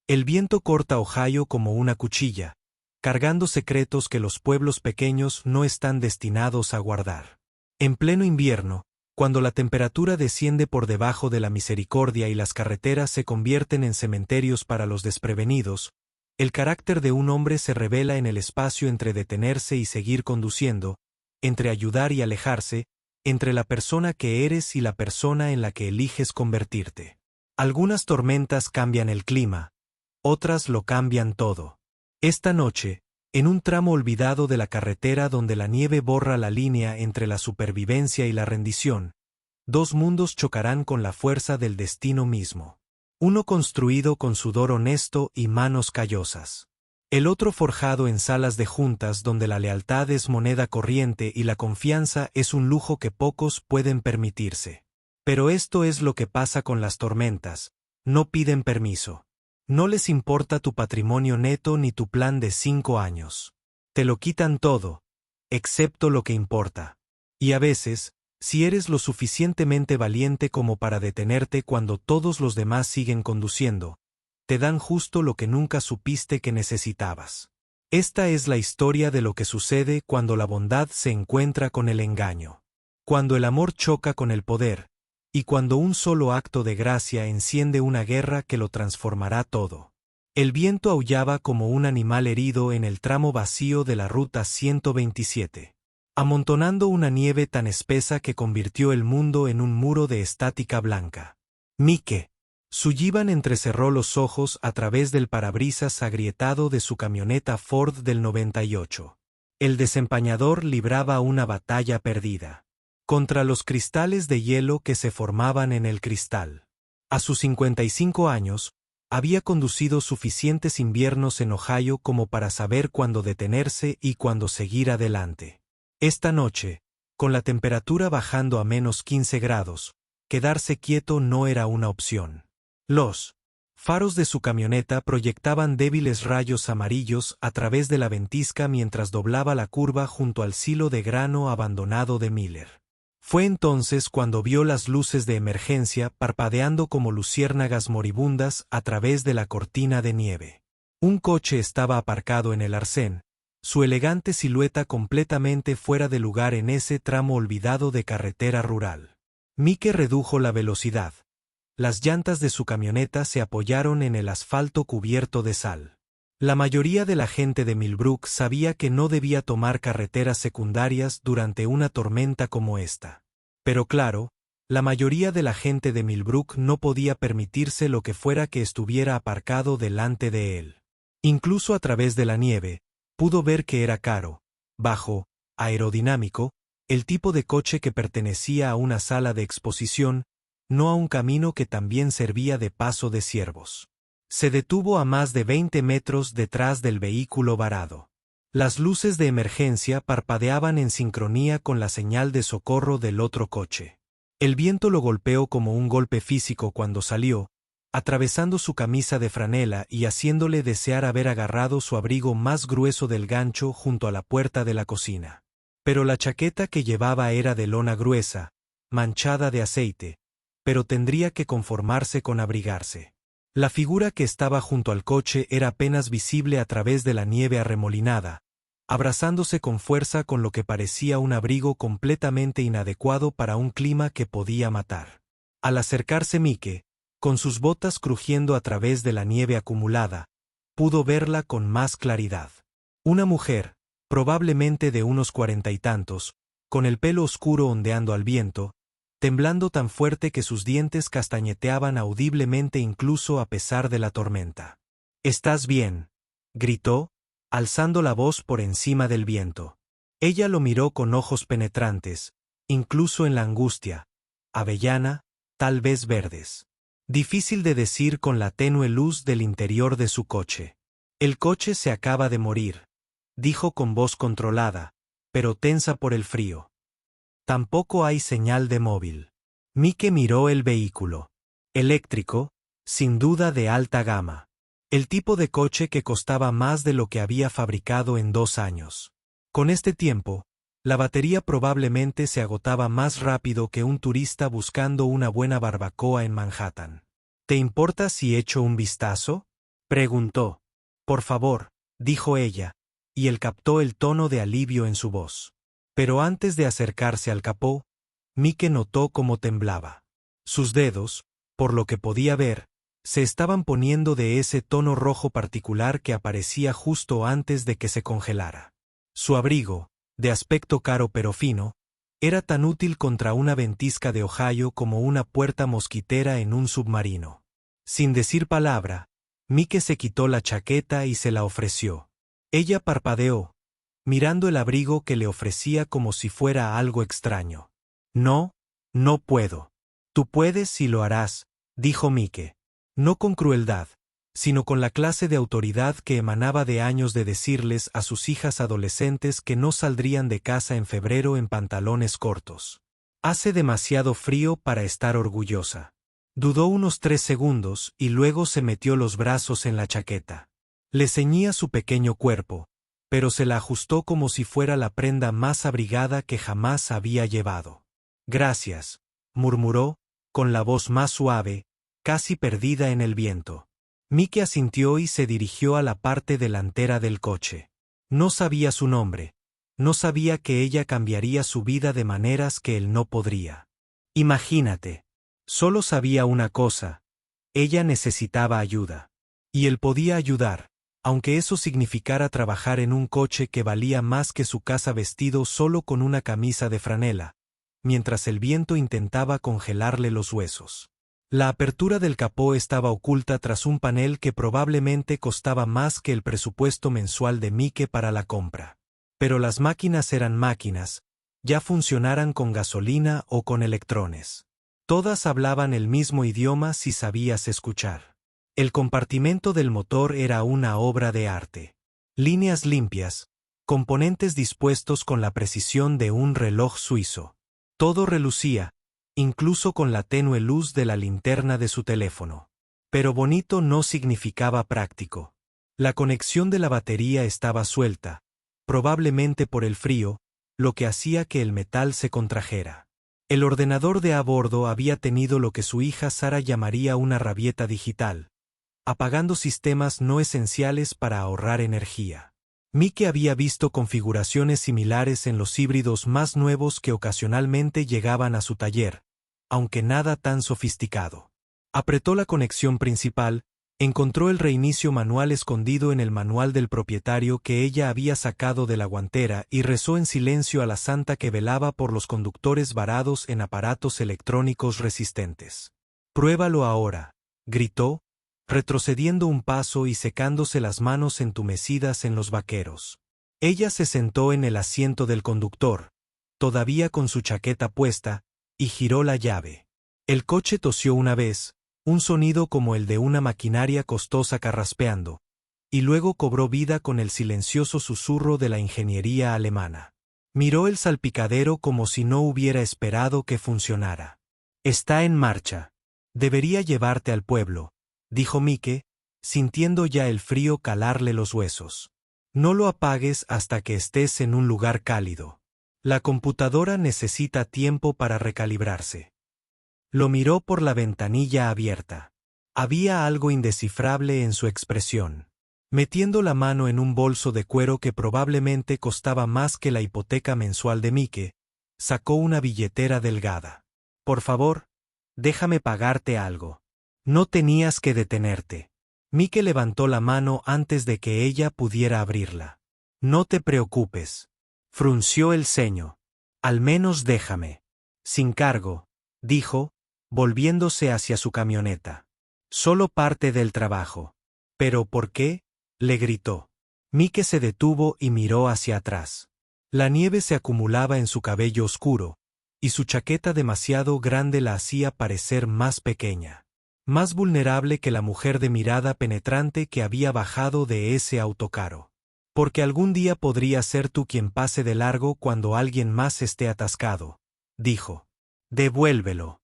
El viento corta Ohio como una cuchilla, cargando secretos que los pueblos pequeños no están destinados a guardar. En pleno invierno, cuando la temperatura desciende por debajo de la misericordia y las carreteras se convierten en cementerios para los desprevenidos, el carácter de un hombre se revela en el espacio entre detenerse y seguir conduciendo, entre ayudar y alejarse, entre la persona que eres y la persona en la que eliges convertirte. Algunas tormentas cambian el clima, otras lo cambian todo. Esta noche, en un tramo olvidado de la carretera donde la nieve borra la línea entre la supervivencia y la rendición, dos mundos chocarán con la fuerza del destino mismo. Uno construido con sudor honesto y manos callosas. El otro forjado en salas de juntas donde la lealtad es moneda corriente y la confianza es un lujo que pocos pueden permitirse. Pero esto es lo que pasa con las tormentas, no piden permiso. No les importa tu patrimonio neto ni tu plan de 5 años. Te lo quitan todo, excepto lo que importa. Y a veces, si eres lo suficientemente valiente como para detenerte cuando todos los demás siguen conduciendo, te dan justo lo que nunca supiste que necesitabas. Esta es la historia de lo que sucede cuando la bondad se encuentra con el engaño. Cuando el amor choca con el poder, y cuando un solo acto de gracia enciende una guerra que lo transformará todo. El viento aullaba como un animal herido en el tramo vacío de la ruta 127, amontonando una nieve tan espesa que convirtió el mundo en un muro de estática blanca. Mike. Sullivan entrecerró los ojos a través del parabrisas agrietado de su camioneta Ford del 98. El desempañador libraba una batalla perdida contra los cristales de hielo que se formaban en el cristal. A sus 55 años, había conducido suficientes inviernos en Ohio como para saber cuándo detenerse y cuándo seguir adelante. Esta noche, con la temperatura bajando a menos 15 grados, quedarse quieto no era una opción. Los faros de su camioneta proyectaban débiles rayos amarillos a través de la ventisca mientras doblaba la curva junto al silo de grano abandonado de Miller. Fue entonces cuando vio las luces de emergencia parpadeando como luciérnagas moribundas a través de la cortina de nieve. Un coche estaba aparcado en el arcén, su elegante silueta completamente fuera de lugar en ese tramo olvidado de carretera rural. Mike redujo la velocidad. Las llantas de su camioneta se apoyaron en el asfalto cubierto de sal. La mayoría de la gente de Millbrook sabía que no debía tomar carreteras secundarias durante una tormenta como esta. Pero claro, la mayoría de la gente de Millbrook no podía permitirse lo que fuera que estuviera aparcado delante de él. Incluso a través de la nieve, pudo ver que era caro, bajo, aerodinámico, el tipo de coche que pertenecía a una sala de exposición, no a un camino que también servía de paso de ciervos. Se detuvo a más de 20 metros detrás del vehículo varado. Las luces de emergencia parpadeaban en sincronía con la señal de socorro del otro coche. El viento lo golpeó como un golpe físico cuando salió, atravesando su camisa de franela y haciéndole desear haber agarrado su abrigo más grueso del gancho junto a la puerta de la cocina. Pero la chaqueta que llevaba era de lona gruesa, manchada de aceite, pero tendría que conformarse con abrigarse. La figura que estaba junto al coche era apenas visible a través de la nieve arremolinada, abrazándose con fuerza con lo que parecía un abrigo completamente inadecuado para un clima que podía matar. Al acercarse Mike, con sus botas crujiendo a través de la nieve acumulada, pudo verla con más claridad. Una mujer, probablemente de unos 40 y tantos, con el pelo oscuro ondeando al viento, temblando tan fuerte que sus dientes castañeteaban audiblemente incluso a pesar de la tormenta. «¿Estás bien?», gritó, alzando la voz por encima del viento. Ella lo miró con ojos penetrantes, incluso en la angustia, avellana, tal vez verdes. Difícil de decir con la tenue luz del interior de su coche. «El coche se acaba de morir», dijo con voz controlada, pero tensa por el frío. Tampoco hay señal de móvil. Mike miró el vehículo. Eléctrico, sin duda de alta gama. El tipo de coche que costaba más de lo que había fabricado en 2 años. Con este tiempo, la batería probablemente se agotaba más rápido que un turista buscando una buena barbacoa en Manhattan. «¿Te importa si echo un vistazo?», Preguntó. Por favor, dijo ella, y él captó el tono de alivio en su voz. Pero antes de acercarse al capó, Mike notó cómo temblaba. Sus dedos, por lo que podía ver, se estaban poniendo de ese tono rojo particular que aparecía justo antes de que se congelara. Su abrigo, de aspecto caro pero fino, era tan útil contra una ventisca de Ohio como una puerta mosquitera en un submarino. Sin decir palabra, Mike se quitó la chaqueta y se la ofreció. Ella parpadeó, mirando el abrigo que le ofrecía como si fuera algo extraño. No, no puedo. Tú puedes y lo harás, dijo Mike. No con crueldad, sino con la clase de autoridad que emanaba de años de decirles a sus hijas adolescentes que no saldrían de casa en febrero en pantalones cortos. Hace demasiado frío para estar orgullosa. Dudó unos 3 segundos y luego se metió los brazos en la chaqueta. Le ceñía su pequeño cuerpo, pero se la ajustó como si fuera la prenda más abrigada que jamás había llevado. Gracias, murmuró, con la voz más suave, casi perdida en el viento. Mike asintió y se dirigió a la parte delantera del coche. No sabía su nombre. No sabía que ella cambiaría su vida de maneras que él no podría. Imagínate. Solo sabía una cosa. Ella necesitaba ayuda. Y él podía ayudar, aunque eso significara trabajar en un coche que valía más que su casa vestido solo con una camisa de franela, mientras el viento intentaba congelarle los huesos. La apertura del capó estaba oculta tras un panel que probablemente costaba más que el presupuesto mensual de Mike para la compra. Pero las máquinas eran máquinas, ya funcionaran con gasolina o con electrones. Todas hablaban el mismo idioma si sabías escuchar. El compartimento del motor era una obra de arte. Líneas limpias, componentes dispuestos con la precisión de un reloj suizo. Todo relucía, incluso con la tenue luz de la linterna de su teléfono. Pero bonito no significaba práctico. La conexión de la batería estaba suelta, probablemente por el frío, lo que hacía que el metal se contrajera. El ordenador de a bordo había tenido lo que su hija Sara llamaría una rabieta digital, apagando sistemas no esenciales para ahorrar energía. Mike había visto configuraciones similares en los híbridos más nuevos que ocasionalmente llegaban a su taller, aunque nada tan sofisticado. Apretó la conexión principal, encontró el reinicio manual escondido en el manual del propietario que ella había sacado de la guantera y rezó en silencio a la santa que velaba por los conductores varados en aparatos electrónicos resistentes. «Pruébalo ahora», gritó, retrocediendo un paso y secándose las manos entumecidas en los vaqueros. Ella se sentó en el asiento del conductor, todavía con su chaqueta puesta, y giró la llave. El coche tosió una vez, un sonido como el de una maquinaria costosa carraspeando, y luego cobró vida con el silencioso susurro de la ingeniería alemana. Miró el salpicadero como si no hubiera esperado que funcionara. «Está en marcha. Debería llevarte al pueblo», dijo Mike, sintiendo ya el frío calarle los huesos. «No lo apagues hasta que estés en un lugar cálido. La computadora necesita tiempo para recalibrarse». Lo miró por la ventanilla abierta. Había algo indescifrable en su expresión. Metiendo la mano en un bolso de cuero que probablemente costaba más que la hipoteca mensual de Mike, sacó una billetera delgada. «Por favor, déjame pagarte algo». «No tenías que detenerte». Mike levantó la mano antes de que ella pudiera abrirla. «No te preocupes». Frunció el ceño. «Al menos déjame». «Sin cargo», dijo, volviéndose hacia su camioneta. «Solo parte del trabajo». «¿Pero por qué?», le gritó. Mike se detuvo y miró hacia atrás. La nieve se acumulaba en su cabello oscuro, y su chaqueta demasiado grande la hacía parecer más pequeña. Más vulnerable que la mujer de mirada penetrante que había bajado de ese autocaro. «Porque algún día podría ser tú quien pase de largo cuando alguien más esté atascado», dijo. «Devuélvelo».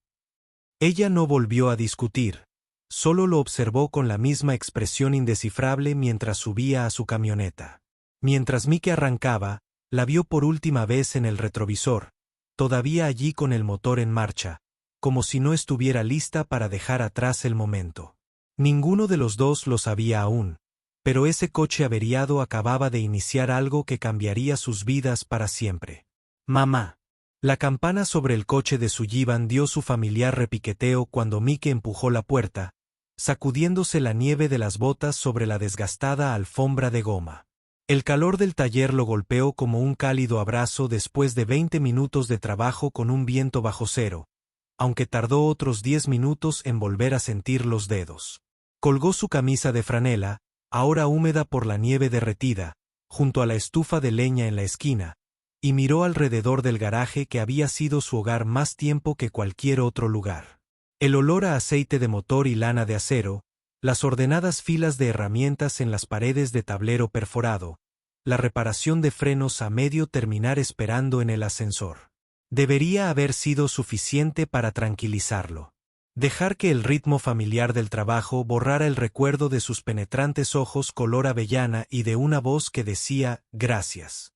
Ella no volvió a discutir, solo lo observó con la misma expresión indescifrable mientras subía a su camioneta. Mientras Mike arrancaba, la vio por última vez en el retrovisor, todavía allí con el motor en marcha, como si no estuviera lista para dejar atrás el momento. Ninguno de los dos lo sabía aún, pero ese coche averiado acababa de iniciar algo que cambiaría sus vidas para siempre. Mamá. La campana sobre el coche de Sullivan dio su familiar repiqueteo cuando Mike empujó la puerta, sacudiéndose la nieve de las botas sobre la desgastada alfombra de goma. El calor del taller lo golpeó como un cálido abrazo después de 20 minutos de trabajo con un viento bajo cero, aunque tardó otros 10 minutos en volver a sentir los dedos. Colgó su camisa de franela, ahora húmeda por la nieve derretida, junto a la estufa de leña en la esquina, y miró alrededor del garaje que había sido su hogar más tiempo que cualquier otro lugar. El olor a aceite de motor y lana de acero, las ordenadas filas de herramientas en las paredes de tablero perforado, la reparación de frenos a medio terminar esperando en el ascensor. Debería haber sido suficiente para tranquilizarlo. Dejar que el ritmo familiar del trabajo borrara el recuerdo de sus penetrantes ojos color avellana y de una voz que decía «gracias».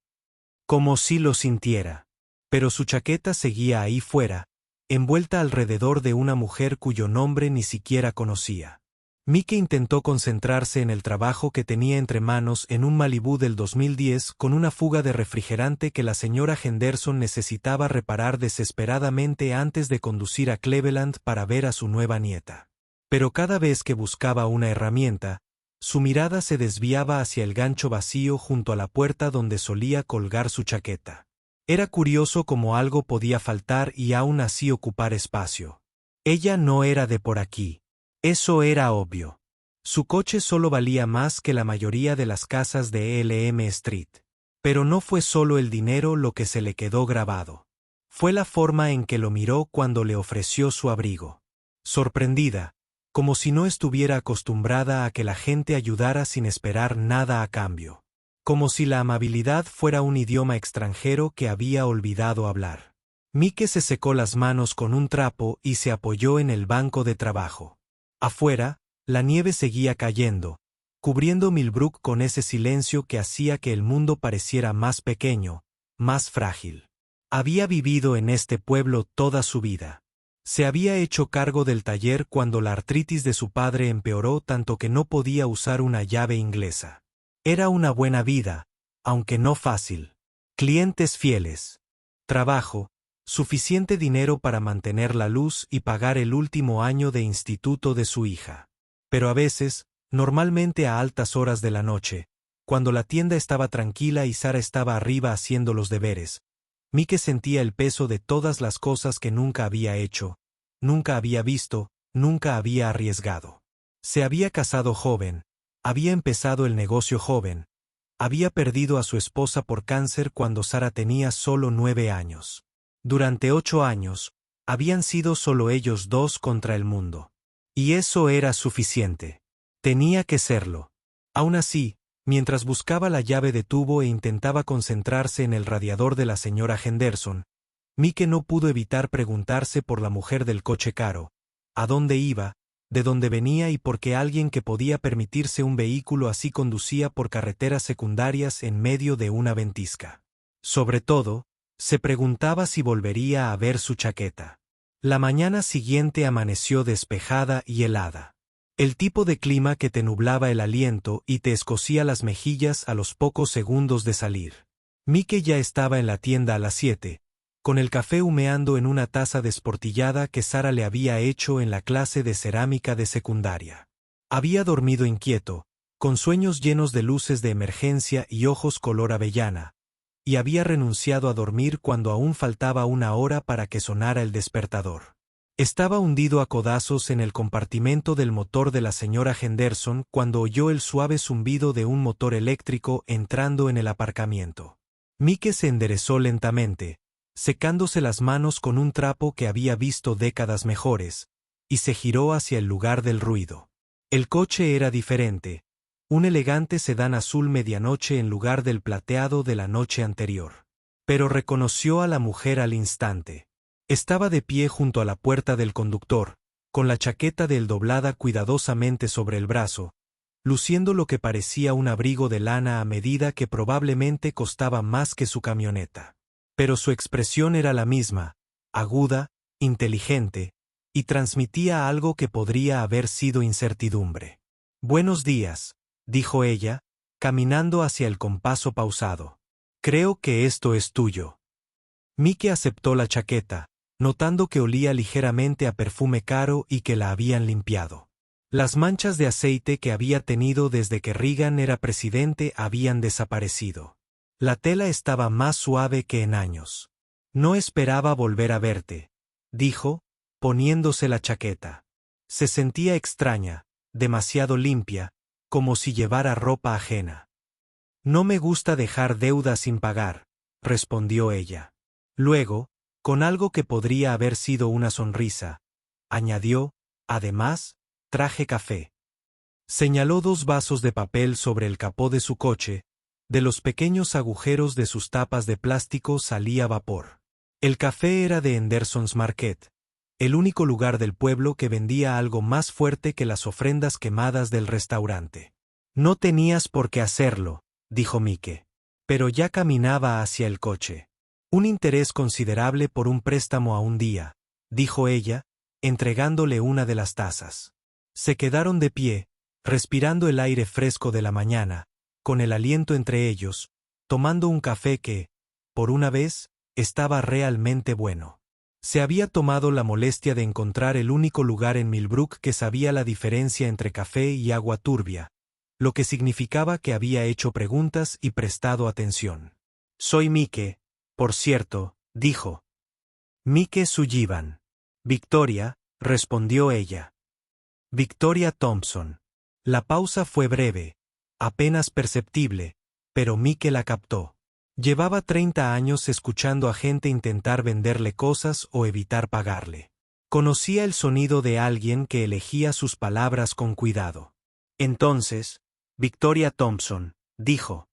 Como si lo sintiera. Pero su chaqueta seguía ahí fuera, envuelta alrededor de una mujer cuyo nombre ni siquiera conocía. Mike intentó concentrarse en el trabajo que tenía entre manos en un Malibú del 2010 con una fuga de refrigerante que la señora Henderson necesitaba reparar desesperadamente antes de conducir a Cleveland para ver a su nueva nieta. Pero cada vez que buscaba una herramienta, su mirada se desviaba hacia el gancho vacío junto a la puerta donde solía colgar su chaqueta. Era curioso cómo algo podía faltar y aún así ocupar espacio. Ella no era de por aquí. Eso era obvio. Su coche solo valía más que la mayoría de las casas de Elm Street. Pero no fue solo el dinero lo que se le quedó grabado. Fue la forma en que lo miró cuando le ofreció su abrigo. Sorprendida, como si no estuviera acostumbrada a que la gente ayudara sin esperar nada a cambio. Como si la amabilidad fuera un idioma extranjero que había olvidado hablar. Mike se secó las manos con un trapo y se apoyó en el banco de trabajo. Afuera, la nieve seguía cayendo, cubriendo Millbrook con ese silencio que hacía que el mundo pareciera más pequeño, más frágil. Había vivido en este pueblo toda su vida. Se había hecho cargo del taller cuando la artritis de su padre empeoró tanto que no podía usar una llave inglesa. Era una buena vida, aunque no fácil. Clientes fieles. Trabajo. Suficiente dinero para mantener la luz y pagar el último año de instituto de su hija. Pero a veces, normalmente a altas horas de la noche, cuando la tienda estaba tranquila y Sara estaba arriba haciendo los deberes, Mike sentía el peso de todas las cosas que nunca había hecho, nunca había visto, nunca había arriesgado. Se había casado joven, había empezado el negocio joven, había perdido a su esposa por cáncer cuando Sara tenía solo 9 años. Durante 8 años, habían sido solo ellos dos contra el mundo. Y eso era suficiente. Tenía que serlo. Aún así, mientras buscaba la llave de tubo e intentaba concentrarse en el radiador de la señora Henderson, Mike no pudo evitar preguntarse por la mujer del coche caro, a dónde iba, de dónde venía y por qué alguien que podía permitirse un vehículo así conducía por carreteras secundarias en medio de una ventisca. Sobre todo, se preguntaba si volvería a ver su chaqueta. La mañana siguiente amaneció despejada y helada. El tipo de clima que te nublaba el aliento y te escocía las mejillas a los pocos segundos de salir. Mike ya estaba en la tienda a las 7, con el café humeando en una taza desportillada que Sara le había hecho en la clase de cerámica de secundaria. Había dormido inquieto, con sueños llenos de luces de emergencia y ojos color avellana, y había renunciado a dormir cuando aún faltaba una hora para que sonara el despertador. Estaba hundido a codazos en el compartimento del motor de la señora Henderson cuando oyó el suave zumbido de un motor eléctrico entrando en el aparcamiento. Mike se enderezó lentamente, secándose las manos con un trapo que había visto décadas mejores, y se giró hacia el lugar del ruido. El coche era diferente. Un elegante sedán azul medianoche en lugar del plateado de la noche anterior. Pero reconoció a la mujer al instante. Estaba de pie junto a la puerta del conductor, con la chaqueta de él doblada cuidadosamente sobre el brazo, luciendo lo que parecía un abrigo de lana a medida que probablemente costaba más que su camioneta. Pero su expresión era la misma, aguda, inteligente, y transmitía algo que podría haber sido incertidumbre. «Buenos días», dijo ella, caminando hacia el con paso pausado. «Creo que esto es tuyo». Mike aceptó la chaqueta, notando que olía ligeramente a perfume caro y que la habían limpiado. Las manchas de aceite que había tenido desde que Reagan era presidente habían desaparecido. La tela estaba más suave que en años. «No esperaba volver a verte», dijo, poniéndose la chaqueta. Se sentía extraña, demasiado limpia, como si llevara ropa ajena. «No me gusta dejar deudas sin pagar», respondió ella. Luego, con algo que podría haber sido una sonrisa, añadió, «Además, traje café». Señaló 2 vasos de papel sobre el capó de su coche. De los pequeños agujeros de sus tapas de plástico salía vapor. El café era de Henderson's Market, el único lugar del pueblo que vendía algo más fuerte que las ofrendas quemadas del restaurante. «No tenías por qué hacerlo», dijo Mike. Pero ya caminaba hacia el coche. «Un interés considerable por un préstamo a un día», dijo ella, entregándole una de las tazas. Se quedaron de pie, respirando el aire fresco de la mañana, con el aliento entre ellos, tomando un café que, por una vez, estaba realmente bueno. Se había tomado la molestia de encontrar el único lugar en Millbrook que sabía la diferencia entre café y agua turbia, lo que significaba que había hecho preguntas y prestado atención. «Soy Mike, por cierto», dijo. «Mike Sullivan». «Victoria», respondió ella. «Victoria Thompson». La pausa fue breve, apenas perceptible, pero Mike la captó. Llevaba 30 años escuchando a gente intentar venderle cosas o evitar pagarle. Conocía el sonido de alguien que elegía sus palabras con cuidado. «Entonces, Victoria Thompson», dijo.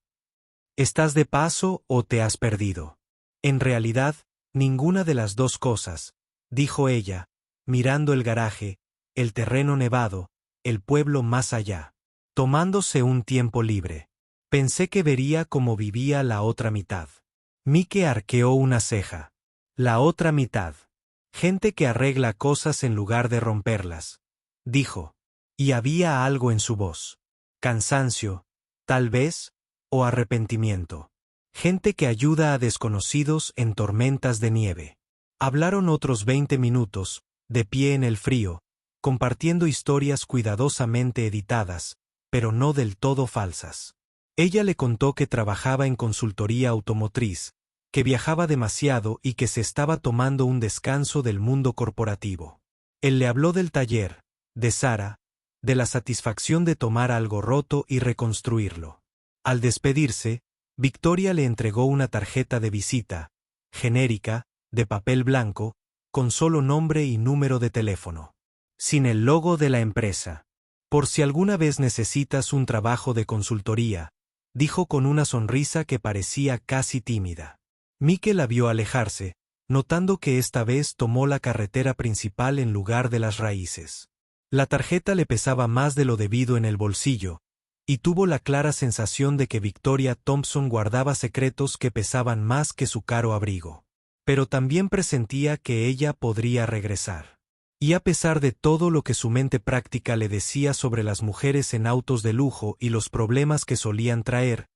«¿Estás de paso o te has perdido?» «En realidad, ninguna de las 2 cosas», dijo ella, mirando el garaje, el terreno nevado, el pueblo más allá. Tomándose un tiempo libre. «Pensé que vería cómo vivía la otra mitad». Mike arqueó una ceja. «La otra mitad. Gente que arregla cosas en lugar de romperlas», dijo. Y había algo en su voz. Cansancio, tal vez, o arrepentimiento. Gente que ayuda a desconocidos en tormentas de nieve. Hablaron otros 20 minutos, de pie en el frío, compartiendo historias cuidadosamente editadas, pero no del todo falsas. Ella le contó que trabajaba en consultoría automotriz, que viajaba demasiado y que se estaba tomando un descanso del mundo corporativo. Él le habló del taller, de Sara, de la satisfacción de tomar algo roto y reconstruirlo. Al despedirse, Victoria le entregó una tarjeta de visita, genérica, de papel blanco, con solo nombre y número de teléfono. Sin el logo de la empresa. «Por si alguna vez necesitas un trabajo de consultoría», dijo con una sonrisa que parecía casi tímida. Mike la vio alejarse, notando que esta vez tomó la carretera principal en lugar de las raíces. La tarjeta le pesaba más de lo debido en el bolsillo, y tuvo la clara sensación de que Victoria Thompson guardaba secretos que pesaban más que su caro abrigo. Pero también presentía que ella podría regresar. Y a pesar de todo lo que su mente práctica le decía sobre las mujeres en autos de lujo y los problemas que solían traer,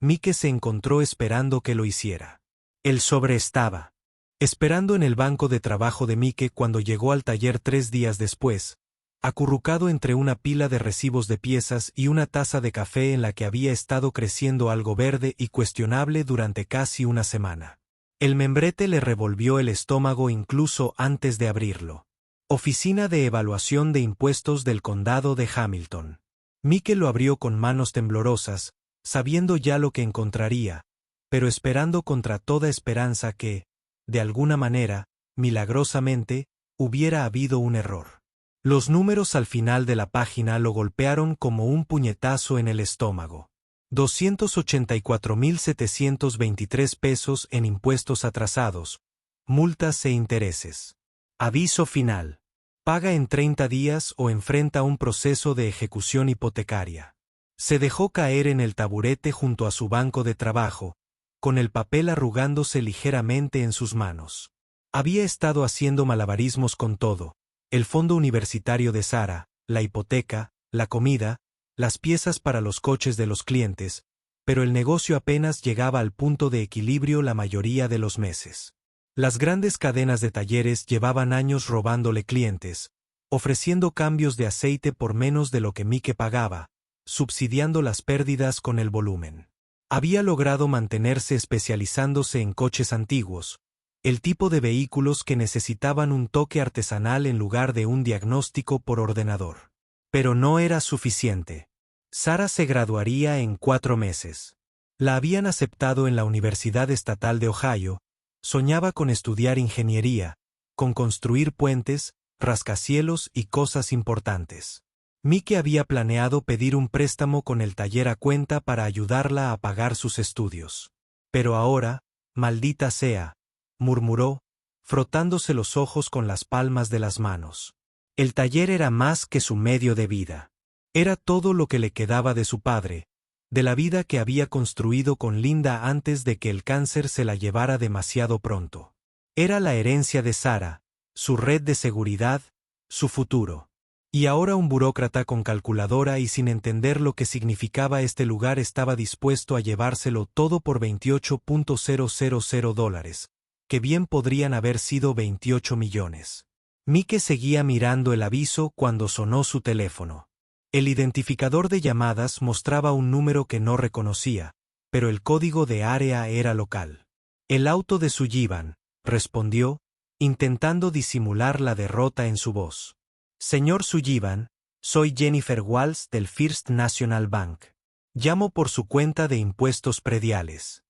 Mike se encontró esperando que lo hiciera. El sobre estaba esperando en el banco de trabajo de Mike cuando llegó al taller 3 días después, acurrucado entre una pila de recibos de piezas y una taza de café en la que había estado creciendo algo verde y cuestionable durante casi una semana. El membrete le revolvió el estómago incluso antes de abrirlo. Oficina de Evaluación de Impuestos del Condado de Hamilton. Mike lo abrió con manos temblorosas, sabiendo ya lo que encontraría, pero esperando contra toda esperanza que, de alguna manera, milagrosamente, hubiera habido un error. Los números al final de la página lo golpearon como un puñetazo en el estómago. 284.723 pesos en impuestos atrasados, multas e intereses. Aviso final. Paga en 30 días o enfrenta un proceso de ejecución hipotecaria. Se dejó caer en el taburete junto a su banco de trabajo, con el papel arrugándose ligeramente en sus manos. Había estado haciendo malabarismos con todo, el fondo universitario de Sara, la hipoteca, la comida, las piezas para los coches de los clientes, pero el negocio apenas llegaba al punto de equilibrio la mayoría de los meses. Las grandes cadenas de talleres llevaban años robándole clientes, ofreciendo cambios de aceite por menos de lo que Mike pagaba, subsidiando las pérdidas con el volumen. Había logrado mantenerse especializándose en coches antiguos, el tipo de vehículos que necesitaban un toque artesanal en lugar de un diagnóstico por ordenador. Pero no era suficiente. Sara se graduaría en 4 meses. La habían aceptado en la Universidad Estatal de Ohio, soñaba con estudiar ingeniería, con construir puentes, rascacielos y cosas importantes. Mike había planeado pedir un préstamo con el taller a cuenta para ayudarla a pagar sus estudios. Pero ahora, maldita sea, murmuró, frotándose los ojos con las palmas de las manos. El taller era más que su medio de vida. Era todo lo que le quedaba de su padre, de la vida que había construido con Linda antes de que el cáncer se la llevara demasiado pronto. Era la herencia de Sara, su red de seguridad, su futuro. Y ahora un burócrata con calculadora y sin entender lo que significaba este lugar estaba dispuesto a llevárselo todo por $28,000, que bien podrían haber sido 28 millones. Mike seguía mirando el aviso cuando sonó su teléfono. El identificador de llamadas mostraba un número que no reconocía, pero el código de área era local. El auto de Sullivan, respondió, intentando disimular la derrota en su voz. Señor Sullivan, soy Jennifer Walls del First National Bank. Llamo por su cuenta de impuestos prediales.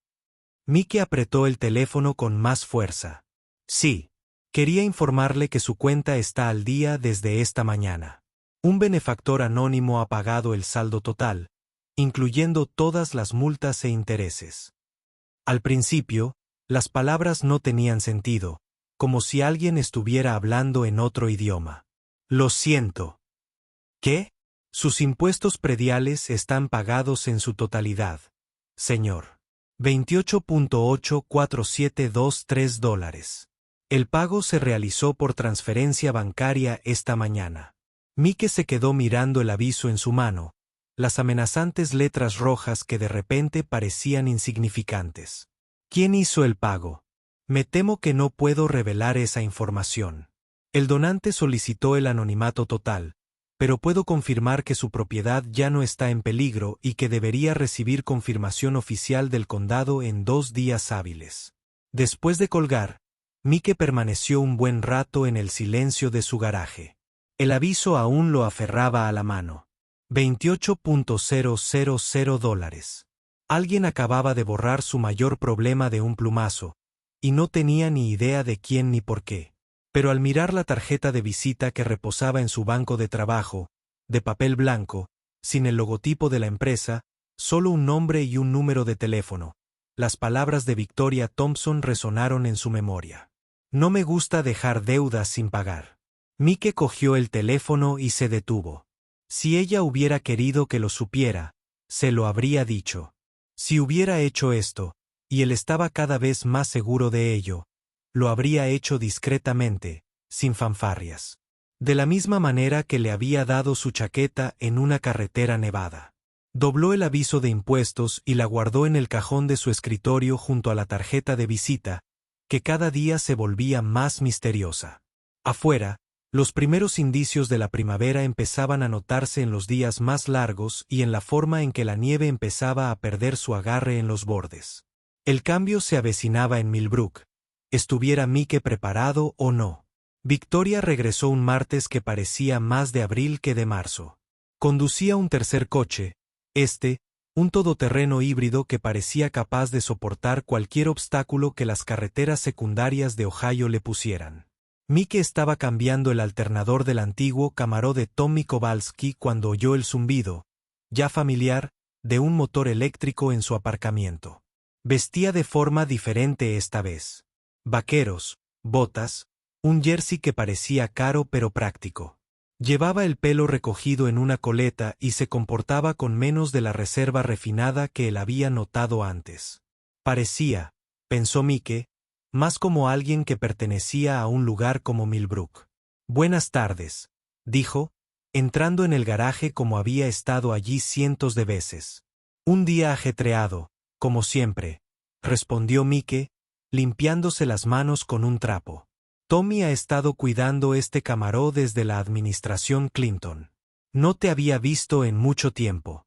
Mike apretó el teléfono con más fuerza. Sí. Quería informarle que su cuenta está al día desde esta mañana. Un benefactor anónimo ha pagado el saldo total, incluyendo todas las multas e intereses. Al principio, las palabras no tenían sentido, como si alguien estuviera hablando en otro idioma. Lo siento. ¿Qué? Sus impuestos prediales están pagados en su totalidad, señor. $28,84723. El pago se realizó por transferencia bancaria esta mañana. Mike se quedó mirando el aviso en su mano, las amenazantes letras rojas que de repente parecían insignificantes. ¿Quién hizo el pago? Me temo que no puedo revelar esa información. El donante solicitó el anonimato total, pero puedo confirmar que su propiedad ya no está en peligro y que debería recibir confirmación oficial del condado en 2 días hábiles. Después de colgar, Mike permaneció un buen rato en el silencio de su garaje. El aviso aún lo aferraba a la mano. $28,000. Alguien acababa de borrar su mayor problema de un plumazo, y no tenía ni idea de quién ni por qué. Pero al mirar la tarjeta de visita que reposaba en su banco de trabajo, de papel blanco, sin el logotipo de la empresa, solo un nombre y un número de teléfono, las palabras de Victoria Thompson resonaron en su memoria. No me gusta dejar deudas sin pagar. Mike cogió el teléfono y se detuvo. Si ella hubiera querido que lo supiera, se lo habría dicho. Si hubiera hecho esto, y él estaba cada vez más seguro de ello, lo habría hecho discretamente, sin fanfarrias. De la misma manera que le había dado su chaqueta en una carretera nevada. Dobló el aviso de impuestos y la guardó en el cajón de su escritorio junto a la tarjeta de visita, que cada día se volvía más misteriosa. Afuera, los primeros indicios de la primavera empezaban a notarse en los días más largos y en la forma en que la nieve empezaba a perder su agarre en los bordes. El cambio se avecinaba en Millbrook, estuviera Mike preparado o no. Victoria regresó un martes que parecía más de abril que de marzo. Conducía un tercer coche, un todoterreno híbrido que parecía capaz de soportar cualquier obstáculo que las carreteras secundarias de Ohio le pusieran. Mike estaba cambiando el alternador del antiguo Camaro de Tommy Kowalski cuando oyó el zumbido, ya familiar, de un motor eléctrico en su aparcamiento. Vestía de forma diferente esta vez. Vaqueros, botas, un jersey que parecía caro pero práctico. Llevaba el pelo recogido en una coleta y se comportaba con menos de la reserva refinada que él había notado antes. Parecía, pensó Mike, más como alguien que pertenecía a un lugar como Millbrook. Buenas tardes, dijo, entrando en el garaje como había estado allí cientos de veces. Un día ajetreado, como siempre, respondió Mike, limpiándose las manos con un trapo. Tommy ha estado cuidando este camarón desde la administración Clinton. No te había visto en mucho tiempo.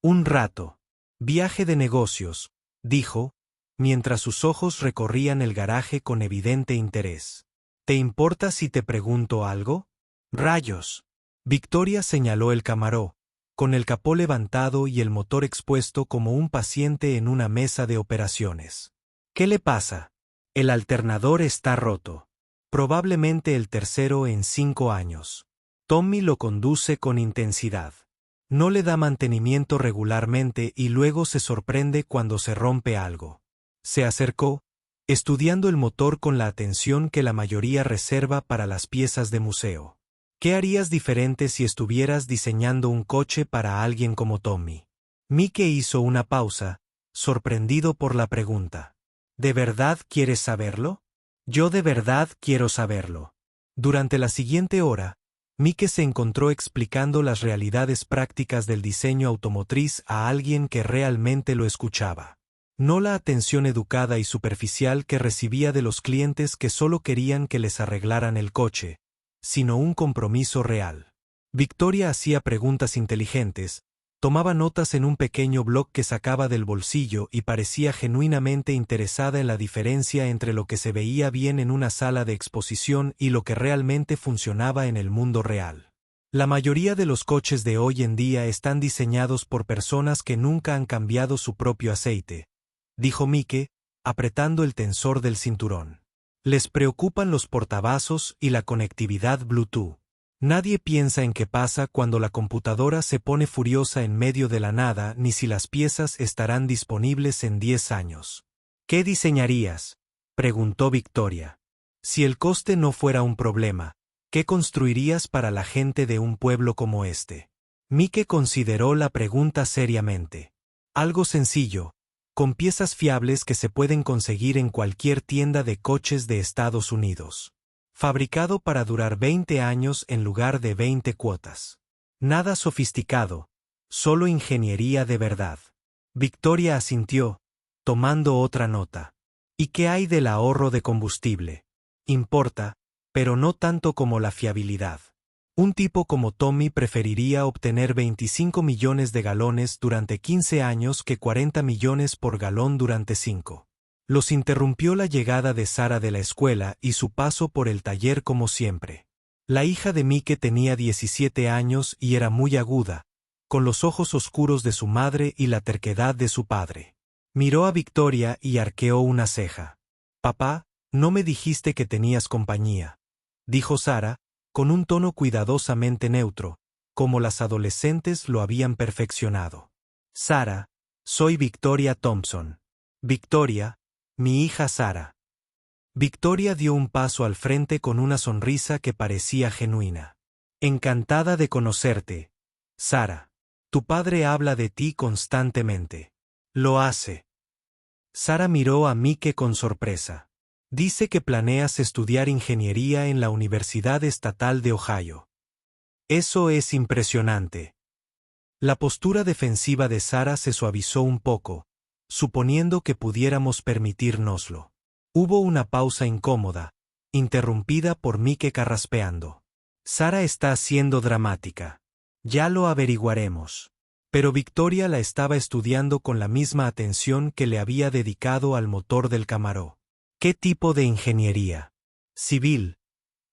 Un rato. Viaje de negocios, dijo, mientras sus ojos recorrían el garaje con evidente interés. ¿Te importa si te pregunto algo? Rayos. Victoria señaló el camarón, con el capó levantado y el motor expuesto como un paciente en una mesa de operaciones. ¿Qué le pasa? El alternador está roto. Probablemente el tercero en 5 años. Tommy lo conduce con intensidad. No le da mantenimiento regularmente y luego se sorprende cuando se rompe algo. Se acercó, estudiando el motor con la atención que la mayoría reserva para las piezas de museo. ¿Qué harías diferente si estuvieras diseñando un coche para alguien como Tommy? Mike hizo una pausa, sorprendido por la pregunta. ¿De verdad quieres saberlo? Yo de verdad quiero saberlo. Durante la siguiente hora, Mike se encontró explicando las realidades prácticas del diseño automotriz a alguien que realmente lo escuchaba. No la atención educada y superficial que recibía de los clientes que solo querían que les arreglaran el coche, sino un compromiso real. Victoria hacía preguntas inteligentes, tomaba notas en un pequeño bloc que sacaba del bolsillo y parecía genuinamente interesada en la diferencia entre lo que se veía bien en una sala de exposición y lo que realmente funcionaba en el mundo real. La mayoría de los coches de hoy en día están diseñados por personas que nunca han cambiado su propio aceite, dijo Mike, apretando el tensor del cinturón. Les preocupan los portavasos y la conectividad Bluetooth. Nadie piensa en qué pasa cuando la computadora se pone furiosa en medio de la nada ni si las piezas estarán disponibles en 10 años. ¿Qué diseñarías?, preguntó Victoria. Si el coste no fuera un problema, ¿qué construirías para la gente de un pueblo como este? Mike consideró la pregunta seriamente. Algo sencillo, con piezas fiables que se pueden conseguir en cualquier tienda de coches de Estados Unidos. Fabricado para durar 20 años en lugar de 20 cuotas. Nada sofisticado, solo ingeniería de verdad. Victoria asintió, tomando otra nota. ¿Y qué hay del ahorro de combustible? Importa, pero no tanto como la fiabilidad. Un tipo como Tommy preferiría obtener 25 millones de galones durante 15 años que 40 millones por galón durante 5. Los interrumpió la llegada de Sara de la escuela y su paso por el taller como siempre. La hija de Mike tenía 17 años y era muy aguda, con los ojos oscuros de su madre y la terquedad de su padre. Miró a Victoria y arqueó una ceja. «Papá, no me dijiste que tenías compañía», dijo Sara, con un tono cuidadosamente neutro, como las adolescentes lo habían perfeccionado. «Sara, soy Victoria Thompson». «Victoria, mi hija Sara». Victoria dio un paso al frente con una sonrisa que parecía genuina. «Encantada de conocerte, Sara. Tu padre habla de ti constantemente». «Lo hace». Sara miró a Mike con sorpresa. «Dice que planeas estudiar ingeniería en la Universidad Estatal de Ohio». «Eso es impresionante». La postura defensiva de Sara se suavizó un poco, suponiendo que pudiéramos permitírnoslo. Hubo una pausa incómoda, interrumpida por Mike carraspeando. «Sara está siendo dramática. Ya lo averiguaremos». Pero Victoria la estaba estudiando con la misma atención que le había dedicado al motor del camarón. ¿Qué tipo de ingeniería? Civil.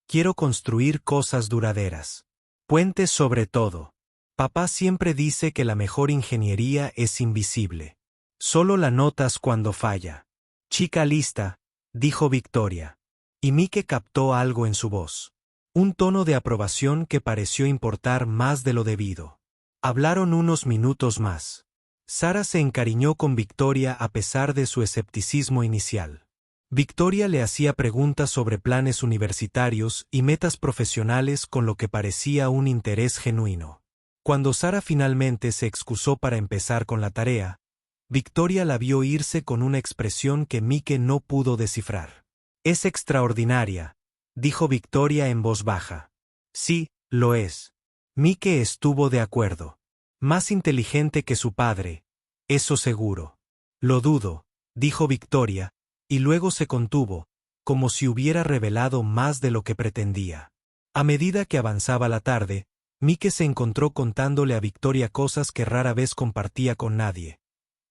Quiero construir cosas duraderas. Puentes sobre todo. Papá siempre dice que la mejor ingeniería es invisible. Solo la notas cuando falla. Chica lista, dijo Victoria. Y Mike captó algo en su voz. Un tono de aprobación que pareció importar más de lo debido. Hablaron unos minutos más. Sara se encariñó con Victoria a pesar de su escepticismo inicial. Victoria le hacía preguntas sobre planes universitarios y metas profesionales con lo que parecía un interés genuino. Cuando Sara finalmente se excusó para empezar con la tarea, Victoria la vio irse con una expresión que Mike no pudo descifrar. «Es extraordinaria», dijo Victoria en voz baja. Sí, lo es. Mike estuvo de acuerdo. Más inteligente que su padre, eso seguro. Lo dudo, dijo Victoria, y luego se contuvo, como si hubiera revelado más de lo que pretendía. A medida que avanzaba la tarde, Mike se encontró contándole a Victoria cosas que rara vez compartía con nadie.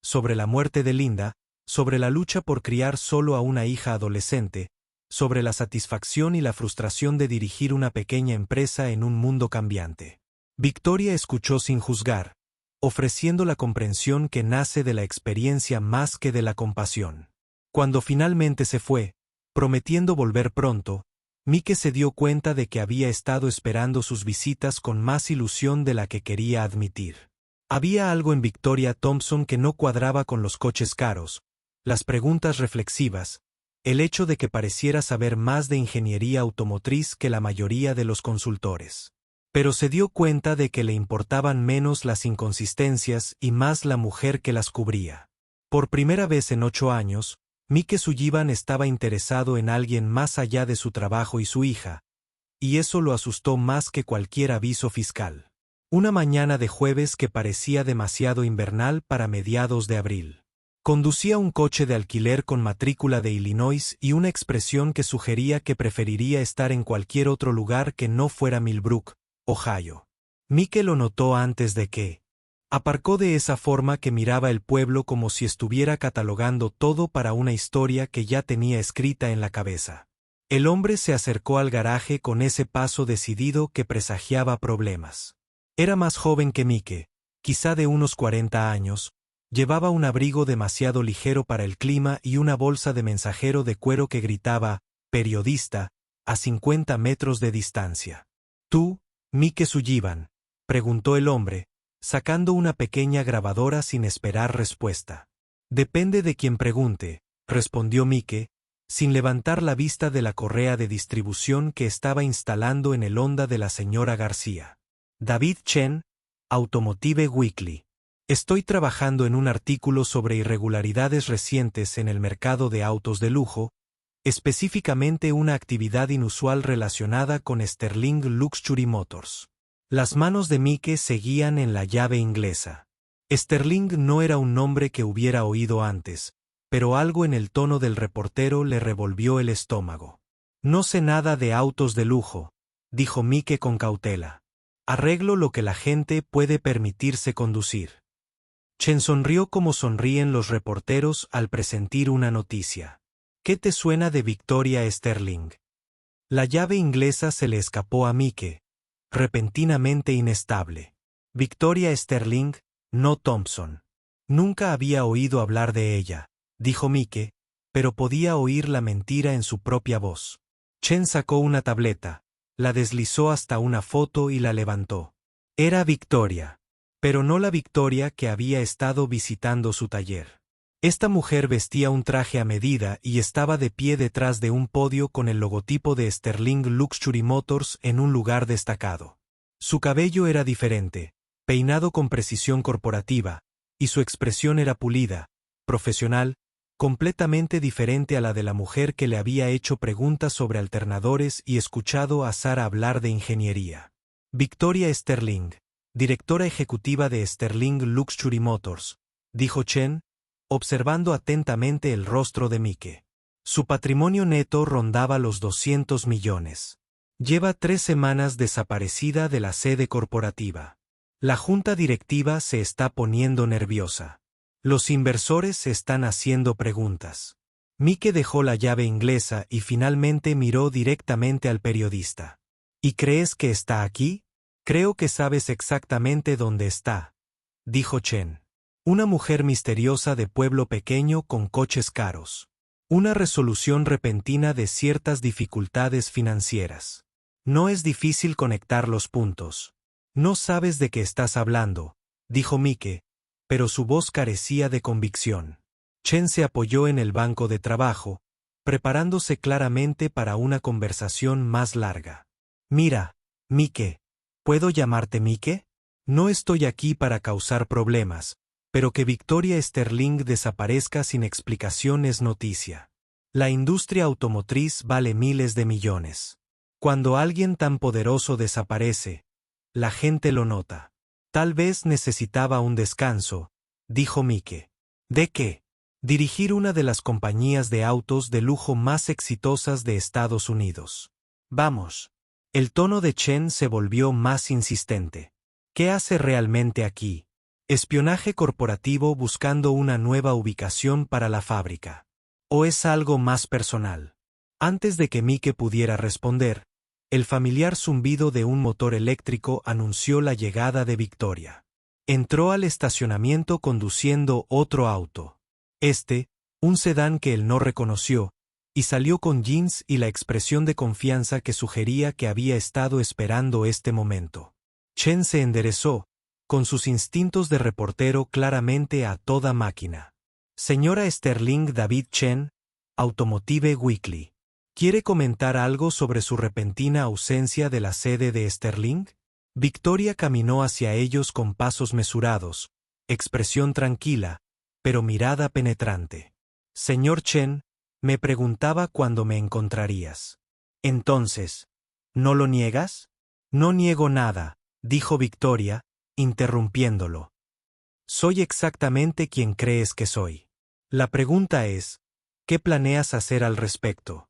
Sobre la muerte de Linda, sobre la lucha por criar solo a una hija adolescente, sobre la satisfacción y la frustración de dirigir una pequeña empresa en un mundo cambiante. Victoria escuchó sin juzgar, ofreciendo la comprensión que nace de la experiencia más que de la compasión. Cuando finalmente se fue, prometiendo volver pronto, Mike se dio cuenta de que había estado esperando sus visitas con más ilusión de la que quería admitir. Había algo en Victoria Thompson que no cuadraba con los coches caros, las preguntas reflexivas, el hecho de que pareciera saber más de ingeniería automotriz que la mayoría de los consultores. Pero se dio cuenta de que le importaban menos las inconsistencias y más la mujer que las cubría. Por primera vez en 8 años, Mike Sullivan estaba interesado en alguien más allá de su trabajo y su hija, y eso lo asustó más que cualquier aviso fiscal. Una mañana de jueves que parecía demasiado invernal para mediados de abril. Conducía un coche de alquiler con matrícula de Illinois y una expresión que sugería que preferiría estar en cualquier otro lugar que no fuera Millbrook, Ohio. Mike lo notó antes de que aparcó de esa forma que miraba el pueblo como si estuviera catalogando todo para una historia que ya tenía escrita en la cabeza. El hombre se acercó al garaje con ese paso decidido que presagiaba problemas. Era más joven que Mike, quizá de unos 40 años, llevaba un abrigo demasiado ligero para el clima y una bolsa de mensajero de cuero que gritaba, periodista, a 50 metros de distancia. ¿Tú, Mike Sullivan?, preguntó el hombre, sacando una pequeña grabadora sin esperar respuesta. Depende de quien pregunte, respondió Mike, sin levantar la vista de la correa de distribución que estaba instalando en el Honda de la señora García. David Chen, Automotive Weekly. Estoy trabajando en un artículo sobre irregularidades recientes en el mercado de autos de lujo, específicamente una actividad inusual relacionada con Sterling Luxury Motors. Las manos de Mike seguían en la llave inglesa. Sterling no era un nombre que hubiera oído antes, pero algo en el tono del reportero le revolvió el estómago. No sé nada de autos de lujo, dijo Mike con cautela. Arreglo lo que la gente puede permitirse conducir. Chen sonrió como sonríen los reporteros al presentir una noticia. ¿Qué te suena de Victoria Sterling? La llave inglesa se le escapó a Mike, repentinamente inestable. Victoria Sterling, no Thompson. Nunca había oído hablar de ella, dijo Mike, pero podía oír la mentira en su propia voz. Chen sacó una tableta, la deslizó hasta una foto y la levantó. Era Victoria, pero no la Victoria que había estado visitando su taller. Esta mujer vestía un traje a medida y estaba de pie detrás de un podio con el logotipo de Sterling Luxury Motors en un lugar destacado. Su cabello era diferente, peinado con precisión corporativa, y su expresión era pulida, profesional, completamente diferente a la de la mujer que le había hecho preguntas sobre alternadores y escuchado a Sara hablar de ingeniería. Victoria Sterling, directora ejecutiva de Sterling Luxury Motors, dijo Chen, observando atentamente el rostro de Mike. Su patrimonio neto rondaba los 200 millones. Lleva 3 semanas desaparecida de la sede corporativa. La junta directiva se está poniendo nerviosa. Los inversores se están haciendo preguntas. Mike dejó la llave inglesa y finalmente miró directamente al periodista. ¿Y crees que está aquí? Creo que sabes exactamente dónde está, dijo Chen. Una mujer misteriosa de pueblo pequeño con coches caros. Una resolución repentina de ciertas dificultades financieras. No es difícil conectar los puntos. No sabes de qué estás hablando, dijo Mike, pero su voz carecía de convicción. Chen se apoyó en el banco de trabajo, preparándose claramente para una conversación más larga. Mira, Mike, ¿puedo llamarte Mike? No estoy aquí para causar problemas, pero que Victoria Sterling desaparezca sin explicación es noticia. La industria automotriz vale miles de millones. Cuando alguien tan poderoso desaparece, la gente lo nota. Tal vez necesitaba un descanso, dijo Mike. ¿De qué? Dirigir una de las compañías de autos de lujo más exitosas de Estados Unidos. Vamos. El tono de Chen se volvió más insistente. ¿Qué hace realmente aquí? ¿Espionaje corporativo buscando una nueva ubicación para la fábrica? ¿O es algo más personal? Antes de que Mike pudiera responder, el familiar zumbido de un motor eléctrico anunció la llegada de Victoria. Entró al estacionamiento conduciendo otro auto. Un sedán que él no reconoció, y salió con jeans y la expresión de confianza que sugería que había estado esperando este momento. Chen se enderezó, con sus instintos de reportero claramente a toda máquina. Señora Sterling David Chen, Automotive Weekly. ¿Quiere comentar algo sobre su repentina ausencia de la sede de Sterling? Victoria caminó hacia ellos con pasos mesurados, expresión tranquila, pero mirada penetrante. Señor Chen, me preguntaba cuándo me encontrarías. Entonces, ¿no lo niegas? No niego nada, dijo Victoria, interrumpiéndolo. Soy exactamente quien crees que soy. La pregunta es, ¿qué planeas hacer al respecto?